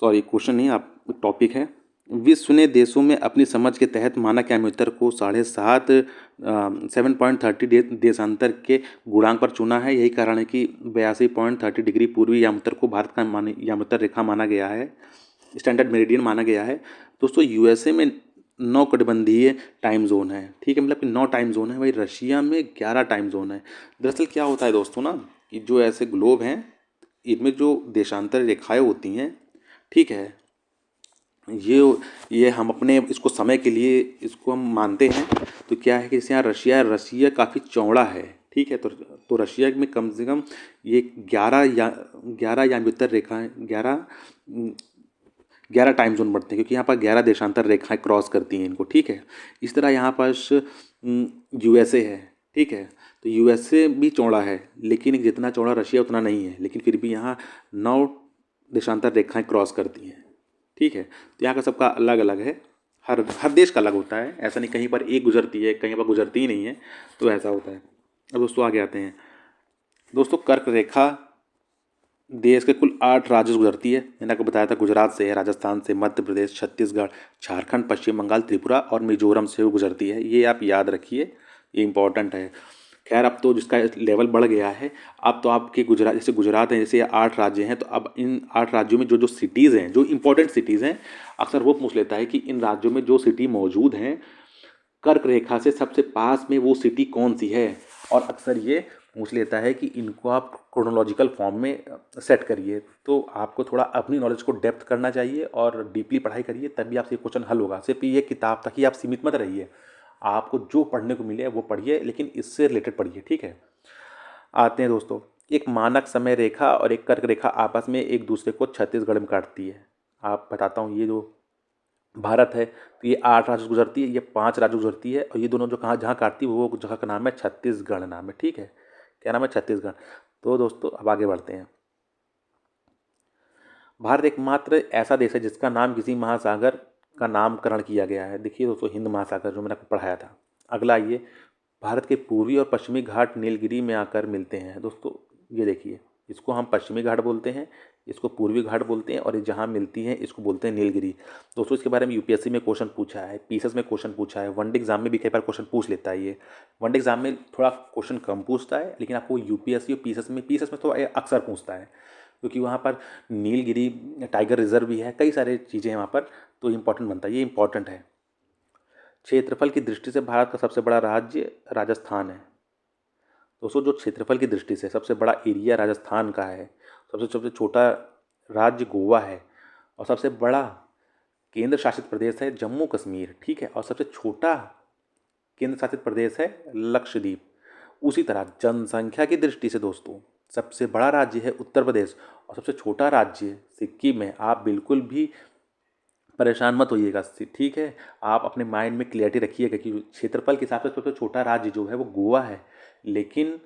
सॉरी क्वेश्चन नहीं, आप टॉपिक है, विश्व ने देशों में अपनी समझ के तहत मानक यामोत्तर को 7.30 देशांतर के गुणांक पर चुना है। यही कारण है कि 82.30 डिग्री पूर्वी यामोत्तर को भारत का यामोत्तर रेखा माना गया है, स्टैंडर्ड मेरिडियन माना गया है। दोस्तों यूएसए में 9 कटिबंधीय टाइम जोन है, ठीक है, मतलब कि 9 टाइम जोन है। वही रशिया में 11 टाइम जोन है। दरअसल क्या होता है दोस्तों ना, कि जो ऐसे ग्लोब हैं, इनमें जो देशांतर रेखाएं होती हैं, ठीक है, ये हम अपने इसको समय के लिए इसको हम मानते हैं। तो क्या है कि जैसे यहाँ रशिया काफ़ी चौड़ा है, ठीक है। तो रशिया में कम से कम ये 11 याम्योत्तर रेखाएं, 11 टाइम जोन बढ़ते हैं, क्योंकि यहाँ पर 11 देशांतर रेखाएं क्रॉस करती हैं इनको, ठीक है। इस तरह यहाँ पर यूएसए है, ठीक है। तो यूएसए भी चौड़ा है, लेकिन जितना चौड़ा रशिया उतना नहीं है, लेकिन फिर भी यहाँ 9 देशांतर रेखाएं क्रॉस करती हैं, ठीक है। तो यहाँ का सबका अलग अलग है, हर देश का अलग होता है। ऐसा नहीं कहीं पर एक गुजरती है, कहीं पर गुजरती ही नहीं है, तो ऐसा होता है। अब दोस्तों आगे आते हैं। दोस्तों कर्क रेखा देश के कुल 8 राज्यों से गुजरती है। मैंने आपको बताया था, गुजरात से है, राजस्थान से, मध्य प्रदेश, छत्तीसगढ़, झारखंड, पश्चिम बंगाल, त्रिपुरा और मिजोरम से वो गुजरती है। ये आप याद रखिए, ये इंपॉर्टेंट है। खैर अब तो जिसका लेवल बढ़ गया है, अब तो आपके गुजरात, जैसे गुजरात है, जैसे 8 राज्य हैं, तो अब इन 8 राज्यों में जो जो सिटीज़ हैं, जो इंपॉर्टेंट सिटीज़ हैं, अक्सर वो पूछ लेता है कि इन राज्यों में जो सिटी मौजूद हैं, कर्क रेखा से सबसे पास में वो सिटी कौन सी है। और अक्सर ये पूछ लेता है कि इनको आप क्रोनोलॉजिकल फॉर्म में सेट करिए। तो आपको थोड़ा अपनी नॉलेज को डेप्थ करना चाहिए और डीपली पढ़ाई करिए, तभी आपसे क्वेश्चन हल होगा। सिर्फ ये किताब तक ही आप सीमित मत रहिए, आपको जो पढ़ने को मिले वो पढ़िए, लेकिन इससे रिलेटेड पढ़िए, ठीक है। आते हैं दोस्तों, एक मानक समय रेखा और एक कर्क रेखा आपस में एक दूसरे को छत्तीसगढ़ में काटती है। आप बताता हूँ, ये जो भारत है, तो ये 8 राज्य गुजरती है, ये 5 राज्य गुजरती है, और ये दोनों जो जहाँ काटती है वो जगह का नाम है छत्तीसगढ़ नाम है, ठीक है। क्या नाम है? छत्तीसगढ़। तो दोस्तों अब आगे बढ़ते हैं। भारत एकमात्र ऐसा देश है जिसका नाम किसी महासागर का नामकरण किया गया है। देखिए दोस्तों, हिंद महासागर जो मैंने आपको पढ़ाया था। अगला ये, भारत के पूर्वी और पश्चिमी घाट नीलगिरी में आकर मिलते हैं। दोस्तों ये देखिए, इसको हम पश्चिमी घाट बोलते हैं, इसको पूर्वी घाट बोलते हैं, और ये जहाँ मिलती हैं इसको बोलते हैं नीलगिरी। दोस्तों इसके बारे में यूपीएससी में क्वेश्चन पूछा है, पीसीएस में क्वेश्चन पूछा है, वनडे एग्जाम में भी कई बार क्वेश्चन पूछ लेता है। ये वनडे एग्जाम में थोड़ा क्वेश्चन कम पूछता है, लेकिन आपको यूपीएससी और पीसीएस में थोड़ा अक्सर पूछता है, क्योंकि वहाँ पर नीलगिरी टाइगर रिजर्व भी है, कई सारे चीज़ें हैं वहाँ पर, तो इम्पोर्टेंट बनता है, ये इंपॉर्टेंट है। क्षेत्रफल की दृष्टि से भारत का सबसे बड़ा राज्य राजस्थान है। दोस्तों जो क्षेत्रफल की दृष्टि से सबसे बड़ा एरिया राजस्थान का है, सबसे सबसे छोटा राज्य गोवा है, और सबसे बड़ा केंद्र शासित प्रदेश है जम्मू कश्मीर, ठीक है, और सबसे छोटा केंद्र शासित प्रदेश है लक्षद्वीप। उसी तरह जनसंख्या की दृष्टि से दोस्तों सबसे बड़ा राज्य है उत्तर प्रदेश, और सबसे छोटा राज्य सिक्किम है। आप बिल्कुल भी परेशान मत होइएगा, ठीक है। आप अपने माइंड में क्लियरिटी रखिएगा कि क्षेत्रफल के हिसाब से सबसे छोटा राज्य जो है वो गोवा है, लेकिन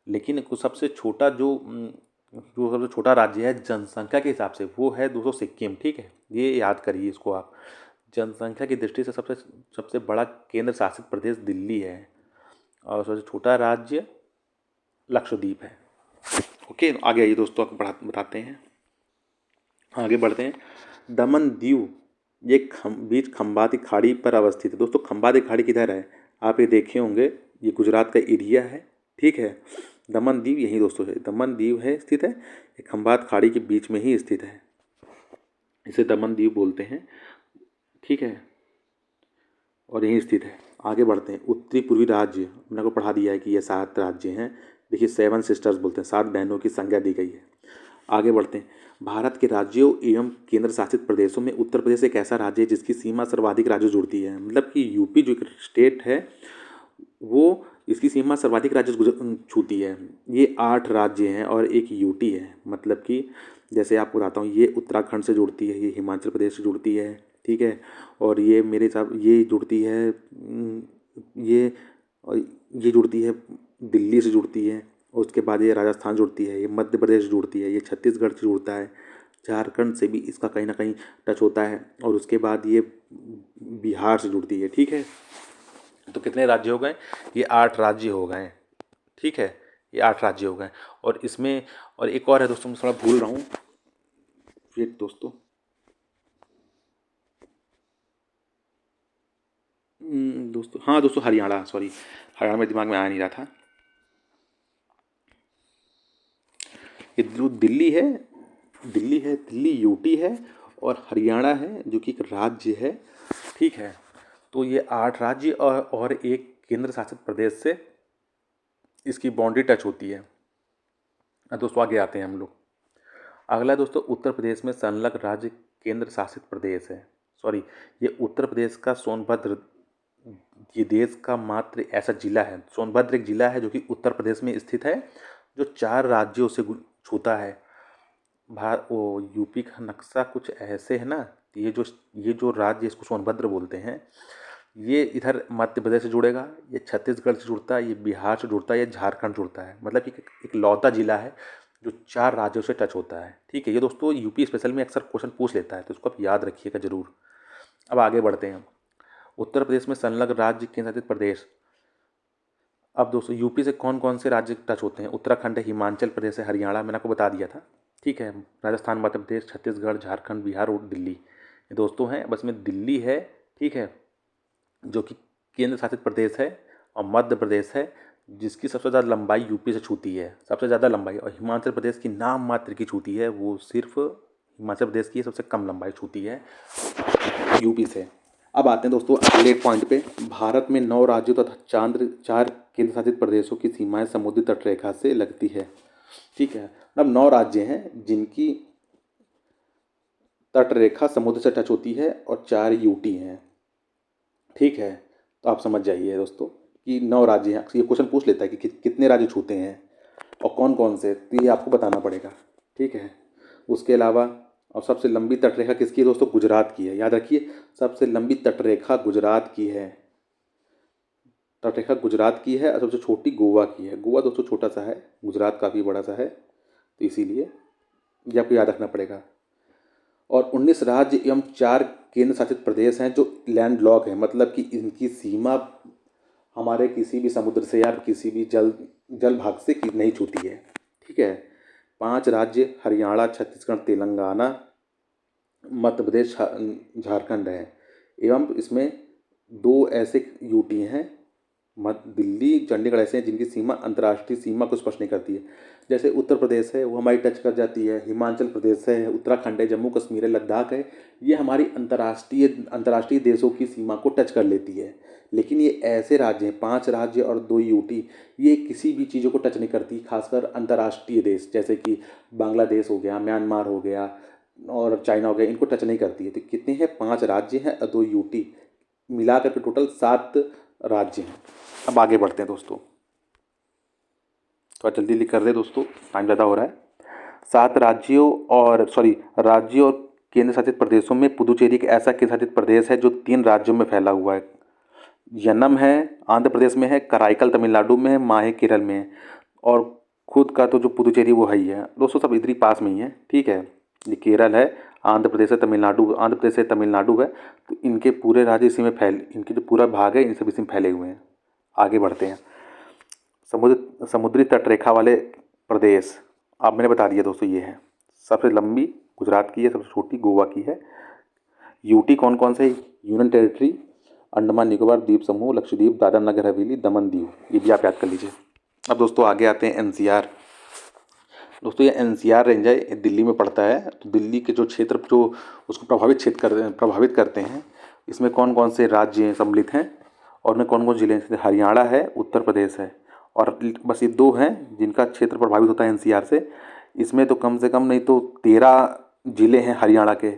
लेकिन सबसे छोटा जो सबसे छोटा राज्य है जनसंख्या के हिसाब से वो है 200 सिक्किम। ठीक है, ये याद करिए इसको आप। जनसंख्या की दृष्टि से सबसे सबसे बड़ा केंद्र शासित प्रदेश दिल्ली है और सबसे छोटा राज्य लक्षद्वीप है। ओके, आगे आइए दोस्तों, आपको बताते हैं, आगे बढ़ते हैं। दमन दीव ये बीच खंबाती खाड़ी पर अवस्थित है। दोस्तों खंबाती खाड़ी किधर है? आप ये देखे होंगे, ये गुजरात का एरिया है। ठीक है, दमन दीव यही दोस्तों है, दमन दीव है स्थित है, ये खंबात खाड़ी के बीच में ही स्थित है, इसे दमन दीव बोलते हैं। ठीक है, और यहीं स्थित है। आगे बढ़ते हैं। उत्तरी पूर्वी राज्य मैंने आपको पढ़ा दिया है कि ये 7 राज्य हैं। देखिए 7 सिस्टर्स बोलते हैं, 7 बहनों की संज्ञा दी गई है। आगे बढ़ते हैं। भारत के राज्यों एवं केंद्र शासित प्रदेशों में उत्तर प्रदेश एक ऐसा राज्य है जिसकी सीमा सर्वाधिक राज्यों जुड़ती है। मतलब कि यूपी जो एक स्टेट है वो, इसकी सीमा सर्वाधिक राज्य छूती है। ये 8 राज्य हैं और एक यूटी है। मतलब कि जैसे आपको बताता हूँ, ये उत्तराखंड से जुड़ती है, ये हिमाचल प्रदेश से जुड़ती है। ठीक है, और ये मेरे हिसाब ये जुड़ती है, ये ये जुड़ती है दिल्ली से जुड़ती है, और उसके बाद ये राजस्थान जुड़ती है, ये मध्य प्रदेश से जुड़ती है, ये छत्तीसगढ़ से जुड़ता है, झारखंड से भी इसका कहीं ना कहीं टच होता है, और उसके बाद ये बिहार से जुड़ती है। ठीक है, तो कितने राज्य हो गए? ये 8 राज्य हो गए। ठीक है, ये 8 राज्य हो गए। और इसमें और एक और है दोस्तों, मैं थोड़ा भूल रहा हूँ, फिर दोस्तों हाँ दोस्तों, हरियाणा, सॉरी, हरियाणा में दिमाग में आ नहीं रहा था। ये जो दिल्ली है, दिल्ली यूटी है, और हरियाणा है जो कि एक राज्य है। ठीक है, तो ये 8 राज्य और एक केंद्र शासित प्रदेश से इसकी बाउंड्री टच होती है। अब दोस्तों आगे आते हैं हम लोग। अगला दोस्तों, उत्तर प्रदेश में संलग्न राज्य केंद्र शासित प्रदेश है। सॉरी, ये उत्तर प्रदेश का सोनभद्र, ये देश का मात्र ऐसा जिला है, सोनभद्र एक जिला है जो कि उत्तर प्रदेश में स्थित है, जो 4 राज्यों से छूता है। वो यूपी का नक्शा कुछ ऐसे है ना, ये जो राज्य इसको सोनभद्र बोलते हैं, ये इधर मध्य प्रदेश से जुड़ेगा, ये छत्तीसगढ़ से जुड़ता है, ये बिहार से जुड़ता है, ये झारखंड जुड़ता है। मतलब कि एक लौता जिला है जो 4 राज्यों से टच होता है। ठीक है, ये दोस्तों यूपी स्पेशल में अक्सर क्वेश्चन पूछ लेता है, तो इसको आप याद रखिएगा जरूर। अब आगे बढ़ते हैं। उत्तर प्रदेश में संलग्न राज्य केंद्र शासित प्रदेश। अब दोस्तों यूपी से कौन कौन से राज्य टच होते हैं? उत्तराखंड है, हिमाचल प्रदेश है, हरियाणा मैंने आपको बता दिया था। ठीक है, राजस्थान, मध्य प्रदेश, छत्तीसगढ़, झारखंड, बिहार और दिल्ली, ये दोस्तों हैं। बस में दिल्ली है, ठीक है, जो कि केंद्र शासित प्रदेश है, और मध्य प्रदेश है जिसकी सबसे ज़्यादा लंबाई यूपी से छूती है, सबसे ज़्यादा लंबाई, और हिमाचल प्रदेश की नाम मात्र की छूती है, वो सिर्फ हिमाचल प्रदेश की सबसे कम लंबाई छूती है यूपी से। अब आते हैं दोस्तों अगले पॉइंट पे। भारत में 9 राज्यों तथा 4 केंद्र शासित प्रदेशों की सीमाएं समुद्री तटरेखा से लगती है। ठीक है, अब 9 राज्य हैं जिनकी तटरेखा समुद्र से टच होती है, और 4 यूटी हैं। ठीक है, तो आप समझ जाइए दोस्तों कि 9 राज्य हैं। ये क्वेश्चन पूछ लेता है कि कितने राज्य छूते हैं और कौन कौन से, तो ये आपको बताना पड़ेगा। ठीक है, उसके अलावा और सबसे लंबी तटरेखा किसकी है दोस्तों? गुजरात की है, याद रखिए, सबसे लंबी तटरेखा गुजरात की है, तटरेखा गुजरात की है, और सबसे छोटी गोवा की है। गोवा दोस्तों छोटा सा है, गुजरात काफ़ी बड़ा सा है, तो इसीलिए ये आपको याद रखना पड़ेगा। और 19 राज्य एवं 4 केंद्र शासित प्रदेश हैं जो लैंड लॉक हैं, मतलब कि इनकी सीमा हमारे किसी भी समुद्र से या किसी भी जल भाग से नहीं छूती है। ठीक है, 5 राज्य हरियाणा, छत्तीसगढ़, तेलंगाना, मध्य प्रदेश, झारखंड है, एवं इसमें 2 ऐसे यूटी हैं, दिल्ली, चंडीगढ़ ऐसे हैं जिनकी सीमा अंतर्राष्ट्रीय सीमा को स्पर्श नहीं करती है। जैसे उत्तर प्रदेश है, वो हमारी टच कर जाती है, हिमाचल प्रदेश है, उत्तराखंड है, जम्मू कश्मीर है, लद्दाख है, ये हमारी अंतर्राष्ट्रीय देशों की सीमा को टच कर लेती है। लेकिन ये ऐसे राज्य हैं, 5 राज्य और 2 यूटी, ये किसी भी चीज़ों को टच नहीं करती, खासकर अंतर्राष्ट्रीय देश जैसे कि बांग्लादेश हो गया, म्यांमार हो गया और चाइना हो गया, इनको टच नहीं करती है। तो कितने हैं? 5 राज्य हैं और 2 यूटी, मिलाकर के टोटल 7 राज्य हैं। अब आगे बढ़ते हैं दोस्तों, थोड़ा जल्दी कर रहे दोस्तों, टाइम ज़्यादा हो रहा है। 7 राज्यों और केंद्र शासित प्रदेशों में पुदुचेरी एक ऐसा केंद्र शासित प्रदेश है जो 3 राज्यों में फैला हुआ है। यनम है आंध्र प्रदेश में है, कराईकल तमिलनाडु में है, माहे केरल में है, और खुद का तो जो पुदुचेरी वो है ही है दोस्तों, सब इधर ही पास में ही है। ठीक है, ये केरल है, आंध्र प्रदेश है, तमिलनाडु, आंध्र प्रदेश है, तमिलनाडु है, तो इनके पूरे राज्य इसी में इनके जो पूरा भाग है इन सब इसी में फैले हुए हैं। आगे बढ़ते हैं। समुद्री तट रेखा वाले प्रदेश, अब मैंने बता दिया दोस्तों, ये है सबसे लंबी गुजरात की है, सबसे छोटी गोवा की है। यूटी कौन कौन से? यूनियन टेरिटरी, अंडमान निकोबार द्वीप समूह, लक्षद्वीप, दादरा नगर हवेली, दमन दीव, ये भी आप याद कर लीजिए। अब दोस्तों आगे आते हैं एनसीआर। दोस्तों ये एनसीआर रेंज है, ये दिल्ली में पड़ता है। तो दिल्ली के जो क्षेत्र जो उसको प्रभावित करते हैं, इसमें कौन कौन से राज्य सम्मिलित हैं और उनमें कौन कौन जिले हैं? हरियाणा है, उत्तर प्रदेश है, और बस ये दो हैं जिनका क्षेत्र प्रभावित होता है एनसीआर से। इसमें तो कम से कम नहीं तो 13 जिले हैं हरियाणा के,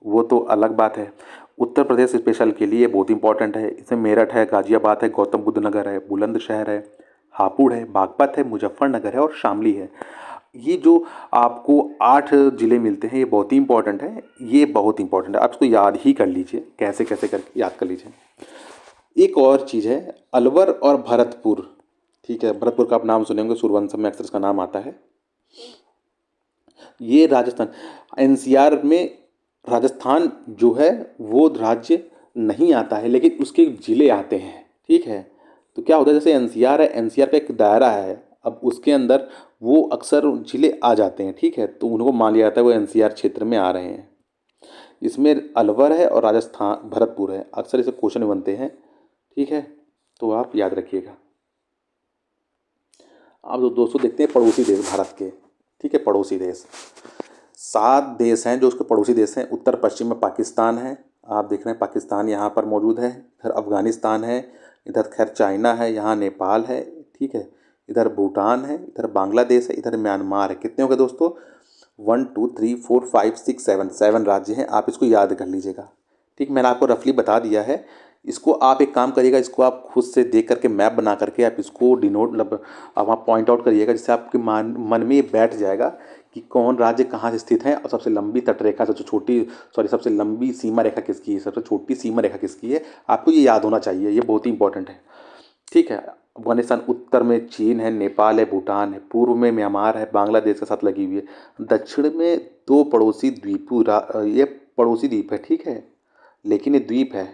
वो तो अलग बात है। उत्तर प्रदेश स्पेशल के लिए बहुत इंपॉर्टेंट है। इसमें मेरठ है, गाजियाबाद है, गौतम बुद्ध नगर है, बुलंदशहर है, हापुड़ है, बागपत है, मुजफ्फरनगर है और शामली है। ये जो आपको 8 जिले मिलते हैं, ये बहुत ही इंपॉर्टेंट है, ये बहुत इंपॉर्टेंट है, आप इसको याद ही कर लीजिए, कैसे कैसे करके याद कर लीजिए। एक और चीज़ है, अलवर और भरतपुर। ठीक है, भरतपुर का आप नाम सुने होंगे, सूरवंशम में अक्सर इसका नाम आता है। ये राजस्थान, एनसीआर में राजस्थान जो है वो राज्य नहीं आता है, लेकिन उसके जिले आते हैं। ठीक है, तो क्या होता है, जैसे एनसीआर है, एनसीआर का एक दायरा है, अब उसके अंदर वो अक्सर जिले आ जाते हैं। ठीक है, तो उनको मान लिया जाता है वो एनसीआर क्षेत्र में आ रहे हैं। इसमें अलवर है और राजस्थान भरतपुर है, अक्सर इसे क्वेश्चन बनते हैं। ठीक है, तो आप याद रखिएगा। आप दोस्तों देखते हैं पड़ोसी देश भारत के। ठीक है, पड़ोसी देश 7 देश हैं जो उसके पड़ोसी देश हैं। उत्तर पश्चिम में पाकिस्तान है, आप देख रहे हैं पाकिस्तान यहाँ पर मौजूद है। इधर अफ़गानिस्तान है, इधर खैर चाइना है, यहाँ नेपाल है। ठीक है, इधर भूटान है, इधर बांग्लादेश है, इधर म्यांमार है। कितने हो गए दोस्तों? 1 2 3 4 5 6 7 राज्य हैं, आप इसको याद कर लीजिएगा। ठीक, मैंने आपको रफली बता दिया है। इसको आप एक काम करिएगा, इसको आप खुद से देख करके मैप बना करके आप इसको डिनोट मतलब अब आप पॉइंट आउट करिएगा, जिससे आपके मन में ये बैठ जाएगा कि कौन राज्य कहाँ से स्थित है और सबसे लंबी तटरेखा, सबसे छोटी सबसे लंबी सीमा रेखा किसकी है, सबसे छोटी सीमा रेखा किसकी है, आपको ये याद होना चाहिए, ये बहुत ही इंपॉर्टेंट है। ठीक है, अफगानिस्तान उत्तर में चीन है, नेपाल है, भूटान है, पूर्व में म्यांमार है, बांग्लादेश के साथ लगी हुई है, दक्षिण में 2 पड़ोसी ये पड़ोसी द्वीप है। ठीक है, लेकिन ये द्वीप है,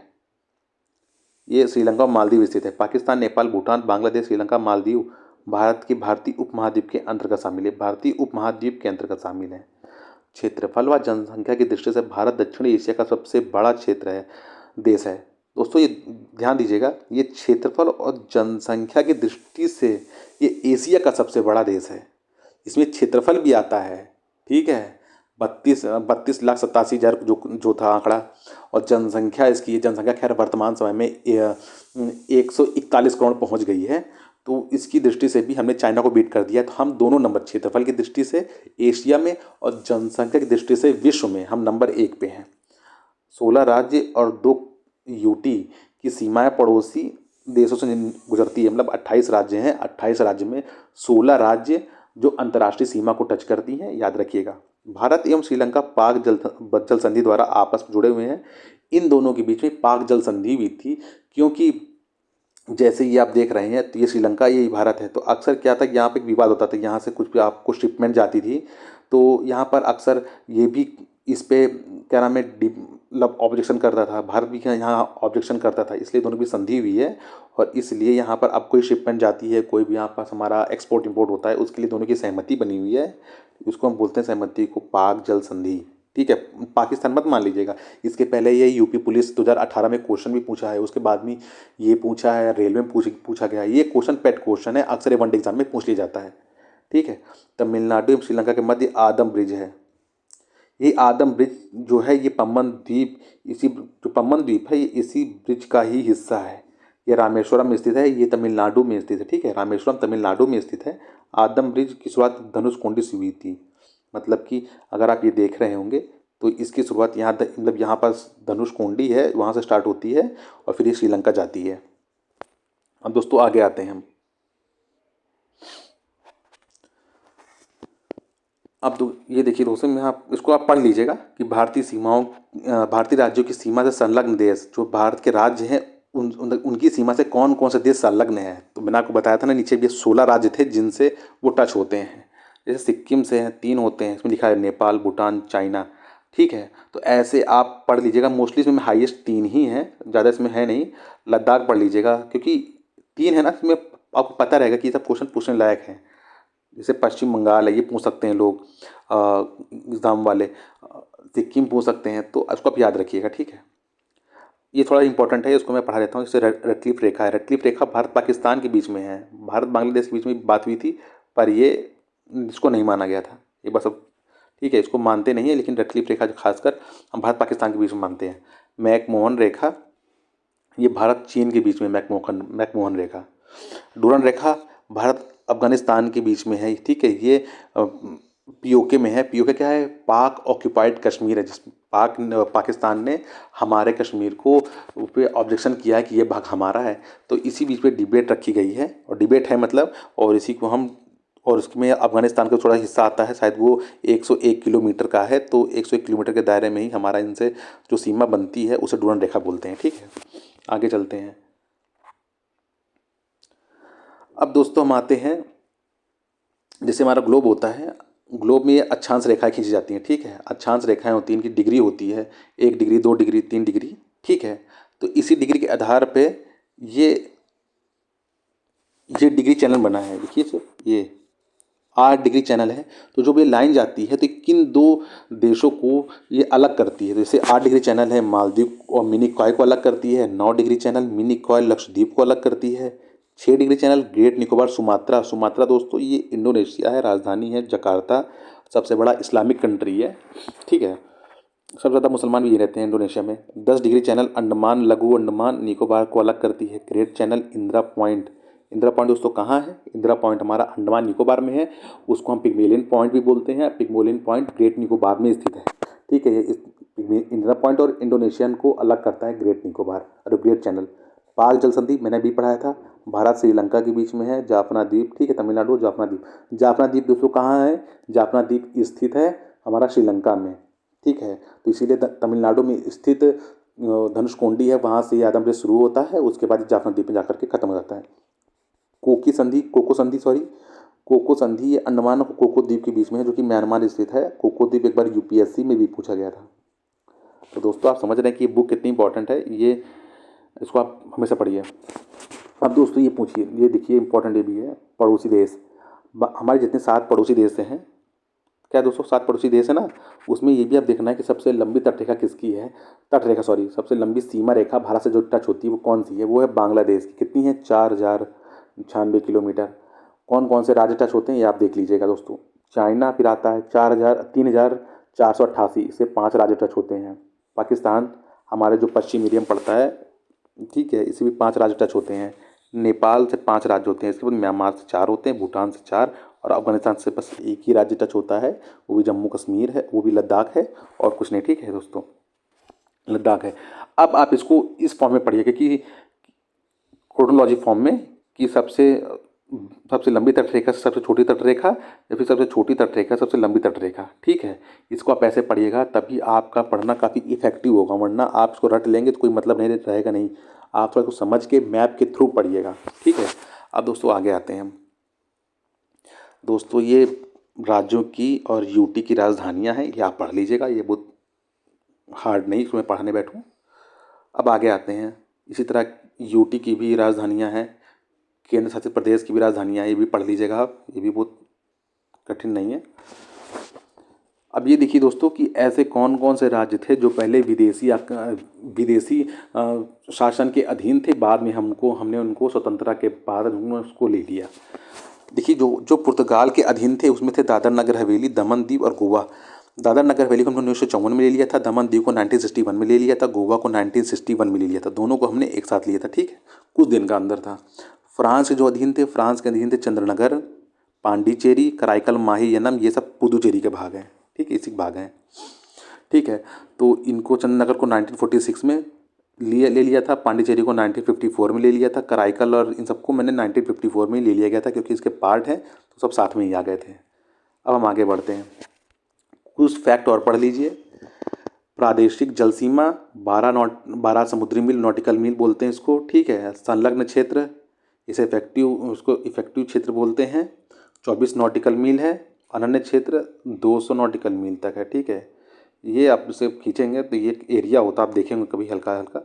ये श्रीलंका और मालदीव स्थित है। पाकिस्तान, नेपाल, भूटान, बांग्लादेश, श्रीलंका, मालदीव भारतीय उपमहाद्वीप के अंतर्गत शामिल है, भारतीय उपमहाद्वीप के अंतर्गत शामिल है। क्षेत्रफल व जनसंख्या की दृष्टि से भारत दक्षिण एशिया का सबसे बड़ा क्षेत्र है, देश है। दोस्तों ये ध्यान दीजिएगा, ये क्षेत्रफल और जनसंख्या की दृष्टि से ये एशिया का सबसे बड़ा देश है। इसमें क्षेत्रफल भी आता है। ठीक है, 32,87,000 जो था आंकड़ा, और जनसंख्या इसकी, जनसंख्या खैर वर्तमान समय में 141 करोड़ पहुंच गई है। तो इसकी दृष्टि से भी हमने चाइना को बीट कर दिया। तो हम दोनों नंबर, क्षेत्रफल की दृष्टि से एशिया में और जनसंख्या की दृष्टि से विश्व में हम नंबर 1 पे हैं। 16 राज्य और 2 यूटी की सीमाएं पड़ोसी देशों से गुजरती है, मतलब 28 राज्य हैं। 28 राज्य में 16 राज्य जो अंतर्राष्ट्रीय सीमा को टच करती हैं, याद रखिएगा। भारत एवं श्रीलंका पाक जल संधि द्वारा आपस में जुड़े हुए हैं। इन दोनों के बीच में पाक जल संधि हुई थी, क्योंकि जैसे ये आप देख रहे हैं, तो ये श्रीलंका, ये भारत है। तो अक्सर क्या था, यहाँ पे एक विवाद होता था, यहाँ से कुछ भी आपको शिपमेंट जाती थी, तो यहाँ पर अक्सर ये भी इस पे क्या नाम है, मतलब ऑब्जेक्शन करता था, भारत भी यहाँ ऑब्जेक्शन करता था, इसलिए दोनों की संधि हुई है। और इसलिए यहाँ पर अब कोई शिपमेंट जाती है, कोई भी यहाँ पास हमारा एक्सपोर्ट इंपोर्ट होता है, उसके लिए दोनों की सहमति बनी हुई है। उसको हम बोलते हैं सहमति को पाक जल संधि। ठीक है, पाकिस्तान मत मान लीजिएगा। इसके पहले ये यूपी पुलिस 2018 में क्वेश्चन भी पूछा है, उसके बाद में ये पूछा है, रेलवे में पूछा गया है। ये क्वेश्चन पेट क्वेश्चन है, अक्सर वन एग्जाम में पूछ लिया जाता है। ठीक है, तमिलनाडु एवं श्रीलंका के मध्य आदम ब्रिज है। ये आदम ब्रिज जो है, ये पम्बन द्वीप, जो पम्बन द्वीप है, ये इसी ब्रिज का ही हिस्सा है। ये रामेश्वरम में स्थित है, ये तमिलनाडु में स्थित है। ठीक है, रामेश्वरम तमिलनाडु में स्थित है। आदम ब्रिज की शुरुआत धनुषकोडी से हुई थी, मतलब कि अगर आप ये देख रहे होंगे तो इसकी शुरुआत यहाँ मतलब यहाँ पास धनुषकोडी है, वहाँ से स्टार्ट होती है और फिर ये श्रीलंका जाती है। अब दोस्तों आगे आते हैं हम। अब तो ये देखिए दोस्तों, मैं आप इसको आप पढ़ लीजिएगा कि भारतीय राज्यों की सीमा से संलग्न देश, जो भारत के राज्य हैं उनकी सीमा से कौन कौन से देश संलग्न है। तो मैंने आपको बताया था ना नीचे भी 16 राज्य थे जिनसे वो टच होते हैं। जैसे सिक्किम से हैं 3 होते हैं, इसमें लिखा है नेपाल, भूटान, चाइना। ठीक है, तो ऐसे आप पढ़ लीजिएगा। मोस्टली इसमें हाईएस्ट 3 ही हैं, ज़्यादा इसमें है नहीं। लद्दाख पढ़ लीजिएगा क्योंकि 3 है ना, इसमें आपको पता रहेगा कि ये सब क्वेश्चन पूछने लायक है। जैसे पश्चिम बंगाल है, ये पूछ सकते हैं लोग एग्ज़ाम वाले। सिक्किम पूछ सकते हैं, तो इसको आप याद रखिएगा। ठीक है, ये थोड़ा इंपॉर्टेंट है, इसको मैं पढ़ा देता हूँ। जैसे रेडक्लिफ रेखा है, रेडक्लिफ रेखा भारत पाकिस्तान के बीच में है। भारत बांग्लादेश के बीच में बात हुई थी, पर ये इसको नहीं माना गया था। ये बस अब ठीक है, इसको मानते नहीं है, लेकिन रेडक्लिफ रेखा जो खासकर हम भारत पाकिस्तान के बीच में मानते हैं। मैकमोहन रेखा, ये भारत चीन के बीच में मैकमोहन रेखा। डूरन रेखा भारत अफगानिस्तान के बीच में है। ठीक है, ये पीओके में है। पीओके क्या है? पाक ऑक्यूपाइड कश्मीर है, जिस पाकिस्तान ने हमारे कश्मीर को पे ऑब्जेक्शन किया है कि ये भाग हमारा है। तो इसी बीच पे डिबेट रखी गई है, और डिबेट है मतलब, और इसी को हम, और उसमें अफगानिस्तान का थोड़ा हिस्सा आता है, शायद वो 101 किलोमीटर का है। तो 101 किलोमीटर के दायरे में ही हमारा इनसे जो सीमा बनती है उसे डूरन रेखा बोलते हैं। ठीक है, आगे चलते हैं। अब दोस्तों हम आते हैं, जैसे हमारा ग्लोब होता है, ग्लोब में ये अक्षांश रेखाएं खींची जाती हैं। ठीक है, अक्षांश रेखाएं होती हैं, इनकी डिग्री होती है, 1 डिग्री, 2 डिग्री, 3 डिग्री। ठीक है, तो इसी डिग्री के आधार पे ये डिग्री चैनल बना है। देखिए सर, ये 8 डिग्री चैनल है। तो जो भी लाइन जाती है, तो किन 2 देशों को ये अलग करती है। जैसे 8 डिग्री चैनल है, मालदीव और मिनी कॉय को अलग करती है। 9 degree channel mini coy Lakshadweep को अलग करती है। 6 degree channel great Nicobar Sumatra. Sumatra दोस्तों ये इंडोनेशिया है, राजधानी है जकार्ता, सबसे बड़ा इस्लामिक कंट्री है। ठीक है, सबसे ज़्यादा मुसलमान भी ये रहते हैं इंडोनेशिया में। 10 डिग्री चैनल अंडमान लघु अंडमान निकोबार को अलग करती है। Great channel Indira point. Indira point दोस्तों कहाँ है? इंदिरा पॉइंट हमारा अंडमान निकोबार में है, उसको हम पिग्मेलियन पॉइंट भी बोलते हैं। पिग्मेलियन पॉइंट ग्रेट निकोबार में स्थित है। ठीक है, ये इंदिरा पॉइंट और इंडोनेशियन को अलग करता है ग्रेट निकोबार और ग्रेट चैनल। पाक जल संधि मैंने भी पढ़ाया था, भारत श्रीलंका के बीच में है। जाफना द्वीप, ठीक है, तमिलनाडु जाफना द्वीप। जाफना द्वीप दोस्तों कहाँ है? जाफना द्वीप स्थित है हमारा श्रीलंका में। ठीक है, तो इसीलिए तमिलनाडु में स्थित धनुषकोडी है, वहाँ से आदमपुर शुरू होता है, उसके बाद जाफना द्वीप में जाकर के खत्म हो जाता है। कोको संधि ये अंडमान और कोको द्वीप के बीच में है, जो कि म्यांमार स्थित है। कोको द्वीप एक बार यूपीएससी में भी पूछा गया था। तो दोस्तों आप समझ रहे हैं कि ये बुक कितनी इंपॉर्टेंट है, ये इसको आप हमेशा पढ़िए। अब दोस्तों ये पूछिए, ये देखिए इंपॉर्टेंट ये भी है, पड़ोसी देश। हमारे जितने 7 पड़ोसी देश हैं, क्या दोस्तों 7 पड़ोसी देश है ना, उसमें ये भी आप देखना है कि सबसे लंबी तटरेखा किसकी है। सबसे लंबी सीमा रेखा भारत से जो टच होती है वो कौन सी है? वो है बांग्लादेश की। कितनी है? 4096 किलोमीटर। कौन कौन से राज्य टच होते हैं ये आप देख लीजिएगा दोस्तों। चाइना फिर आता है 3488, इससे 5 राज्य टच होते हैं। पाकिस्तान हमारे जो पश्चिम मीडियम पड़ता है, ठीक है, इससे भी 5 राज्य टच होते हैं। नेपाल से 5 राज्य होते हैं, इसके बाद म्यांमार से 4 होते हैं, भूटान से 4, और अफगानिस्तान से बस एक ही राज्य टच होता है, वो भी जम्मू कश्मीर है, वो भी लद्दाख है, और कुछ नहीं। ठीक है दोस्तों, लद्दाख है। अब आप इसको इस फॉर्म में पढ़िएगा कि क्रोनोलॉजी फॉर्म में, कि सबसे लंबी तटरेखा से सबसे छोटी तटरेखा, या फिर सबसे छोटी तटरेखा सबसे लंबी तटरेखा। ठीक है, इसको आप ऐसे पढ़िएगा, तभी आपका पढ़ना काफ़ी इफेक्टिव होगा, वरना आप इसको रट लेंगे तो कोई मतलब नहीं रहेगा नहीं। आप थोड़ा इसको समझ के मैप के थ्रू पढ़िएगा। ठीक है, अब दोस्तों आगे आते हैं हम। दोस्तों ये राज्यों की और यूटी की राजधानियां हैं, ये आप पढ़ लीजिएगा, ये बहुत हार्ड नहीं इसमें पढ़ने बैठूँ। अब आगे आते हैं, इसी तरह यूटी की भी राजधानियां हैं, केंद्र शासित प्रदेश की भी राजधानियां हैं, ये भी पढ़ लीजिएगा आप, ये भी बहुत कठिन नहीं है। अब ये देखिए दोस्तों कि ऐसे कौन कौन से राज्य थे जो पहले विदेशी शासन के अधीन थे, बाद में हमने उनको स्वतंत्रता के बाद उसको ले लिया। देखिए जो पुर्तगाल के अधीन थे उसमें थे दादर नगर हवेली, दमन दीव और गोवा। दादर नगर हवेली को हमने 1954 में ले लिया था, दमन दीव को 1961 में ले लिया था, गोवा को 1961 में ले लिया था। दोनों को हमने एक साथ लिया था। ठीक है, कुछ दिन का अंदर था। फ्रांस के जो अधीन थे, फ्रांस के अधीन थे चंद्रनगर, पांडिचेरी, कराईकल, माही यनम, ये सब पुदुचेरी के भाग हैं। ठीक है, इसी भाग हैं। ठीक है, तो इनको चंद्रनगर को 1946 में ले लिया था, पांडिचेरी को 1954 में ले लिया था, कराईकल और इन सबको मैंने 1954 में ले लिया गया था, क्योंकि इसके पार्ट हैं तो सब साथ में ही आ गए थे। अब हम आगे बढ़ते हैं, कुछ फैक्ट और पढ़ लीजिए। प्रादेशिक जल सीमा 12 समुद्री मील नॉटिकल मील बोलते हैं इसको, ठीक है। संलग्न क्षेत्र इसे उसको इफेक्टिव क्षेत्र बोलते हैं, 24 नॉटिकल मील है। अनन्य क्षेत्र 200 नॉटिकल मील तक है, ठीक है। ये आप इसे खींचेंगे तो ये एरिया होता है, आप देखेंगे कभी हल्का हल्का,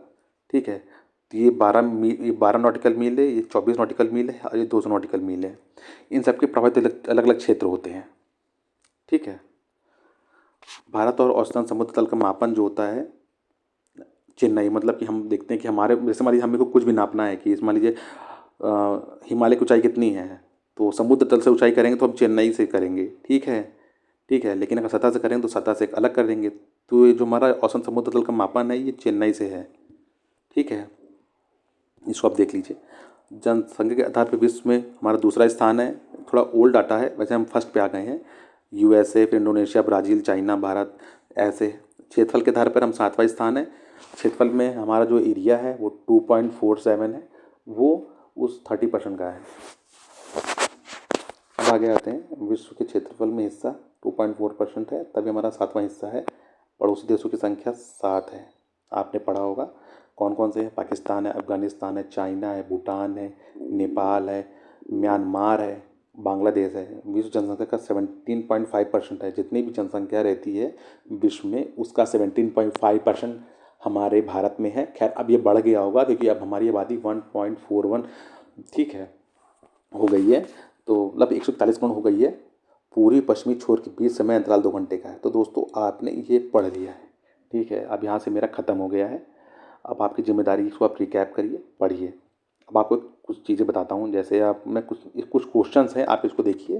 ठीक है। तो ये 12 नॉटिकल मील है, ये 24 नॉटिकल मील है और ये 200 नॉटिकल मील है। इन सबके प्रभावित अलग अलग क्षेत्र होते हैं, ठीक है। भारत और औसतन समुद्र तल का मापन जो होता है चेन्नई, मतलब कि हम देखते हैं कि हमारे जैसे मान लीजिए हमें को कुछ भी नापना है कि मान लीजिए हिमालय की ऊंचाई कितनी है, तो समुद्र तल से ऊंचाई करेंगे तो हम चेन्नई से करेंगे, ठीक है, ठीक है। लेकिन अगर सतह से करेंगे तो सतह से अलग कर देंगे। तो ये जो हमारा औसतन समुद्र तल का मापन है ये चेन्नई से है, ठीक है। इसको आप देख लीजिए। जनसंख्या के आधार पर विश्व में हमारा दूसरा स्थान है, थोड़ा ओल्ड डाटा है, वैसे हम फर्स्ट पे आ गए हैं। USA, फिर इंडोनेशिया, ब्राज़ील, चाइना, भारत, ऐसे। क्षेत्रफल के आधार पर हम 7वां स्थान है। क्षेत्रफल में हमारा जो एरिया है वो 2.47 है, वो उस 30% का है। अब आगे आते हैं, विश्व के क्षेत्रफल में हिस्सा 2.4% है, तभी हमारा 7वां हिस्सा है। पड़ोसी देशों की संख्या 7 है, आपने पढ़ा होगा कौन कौन से हैं। पाकिस्तान है, अफगानिस्तान है, चाइना है, भूटान है, नेपाल है, म्यांमार है, बांग्लादेश है। विश्व जनसंख्या का 17.5% है। जितनी भी जनसंख्या रहती है विश्व में उसका 17.5% हमारे भारत में है। खैर अब ये बढ़ गया होगा क्योंकि अब हमारी आबादी 1.41, ठीक है, हो गई है, तो मतलब 141 करोड़ हो गई है। पूरी पश्चिमी छोर के बीच समय अंतराल 2 घंटे का है। तो दोस्तों आपने ये पढ़ लिया है, ठीक है। अब यहाँ से मेरा ख़त्म हो गया है। अब आपकी जिम्मेदारी इसको आप रिकैप करिए, पढ़िए। अब आपको कुछ चीज़ें बताता हूँ, जैसे मैं कुछ क्वेश्चंस हैं, आप इसको देखिए,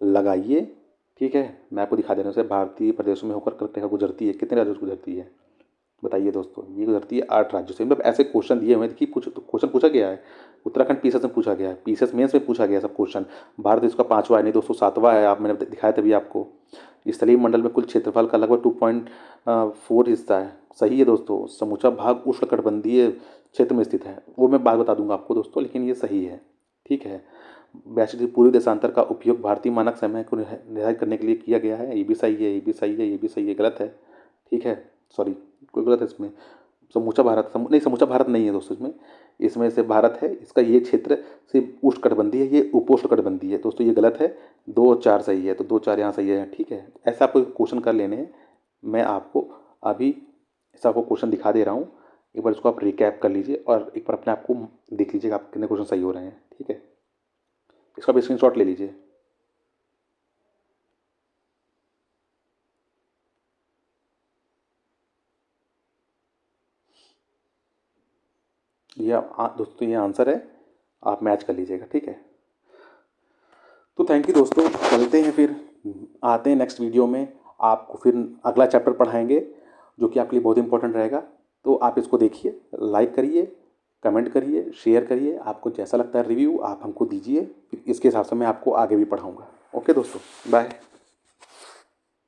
लगाइए, ठीक है। मैं आपको दिखा दे रहा हूँ। जैसे भारतीय प्रदेशों में होकर रेखा गुजरती है, कितने राज्यों से गुजरती है बताइए दोस्तों। ये गुजरती है 8 राज्यों से। मतलब ऐसे क्वेश्चन दिए हुए हैं कि क्वेश्चन पूछा गया है, उत्तराखंड पीसीएस में पूछा गया है, पीसीएस मेंस में पूछा गया है सब क्वेश्चन। भारत देश का 5वां है, नहीं दोस्तों 7वां है, आप मैंने दिखाया तभी आपको। स्थलीय मंडल में कुल क्षेत्रफल का लगभग 2.4 हिस्सा है, सही है दोस्तों। समूचा भाग उष्णकटिबंधीय क्षेत्र में स्थित है, वो मैं बात बता दूंगा आपको दोस्तों, लेकिन ये सही है, ठीक है। वैश्विक पूर्वी देशांतर का उपयोग भारतीय मानक समय को निर्धारित करने के लिए किया गया है, ये भी सही है, ये भी सही है, ये भी सही है, गलत है, ठीक है, सॉरी कोई गलत है इसमें। समूचा भारत नहीं, समूचा भारत नहीं है दोस्तों इसमें। इसमें से भारत है, इसका ये क्षेत्र सिर्फ उष्णकटिबंधीय है, ये उपोष्णकटिबंधीय है दोस्तों, ये गलत है। 2 और 4 सही है, तो 2 4 यहाँ सही है, ठीक है। ऐसा आपको क्वेश्चन कर लेने हैं। मैं आपको अभी ऐसा आपको क्वेश्चन दिखा दे रहा हूँ, एक बार इसको आप रिकैप कर लीजिए और एक बार अपने आप को देख लीजिएगा आप कितने क्वेश्चन सही हो रहे हैं, ठीक है। इसका भी स्क्रीनशॉट ले लीजिए। ये दोस्तों ये आंसर है, आप मैच कर लीजिएगा, ठीक है। तो थैंक यू दोस्तों, चलते हैं फिर, आते हैं नेक्स्ट वीडियो में। आपको फिर अगला चैप्टर पढ़ाएंगे जो कि आपके लिए बहुत इंपॉर्टेंट रहेगा। तो आप इसको देखिए, लाइक करिए, कमेंट करिए, शेयर करिए। आपको जैसा लगता है रिव्यू आप हमको दीजिए, इसके हिसाब से मैं आपको आगे भी पढ़ाऊँगा। ओके दोस्तों, बाय।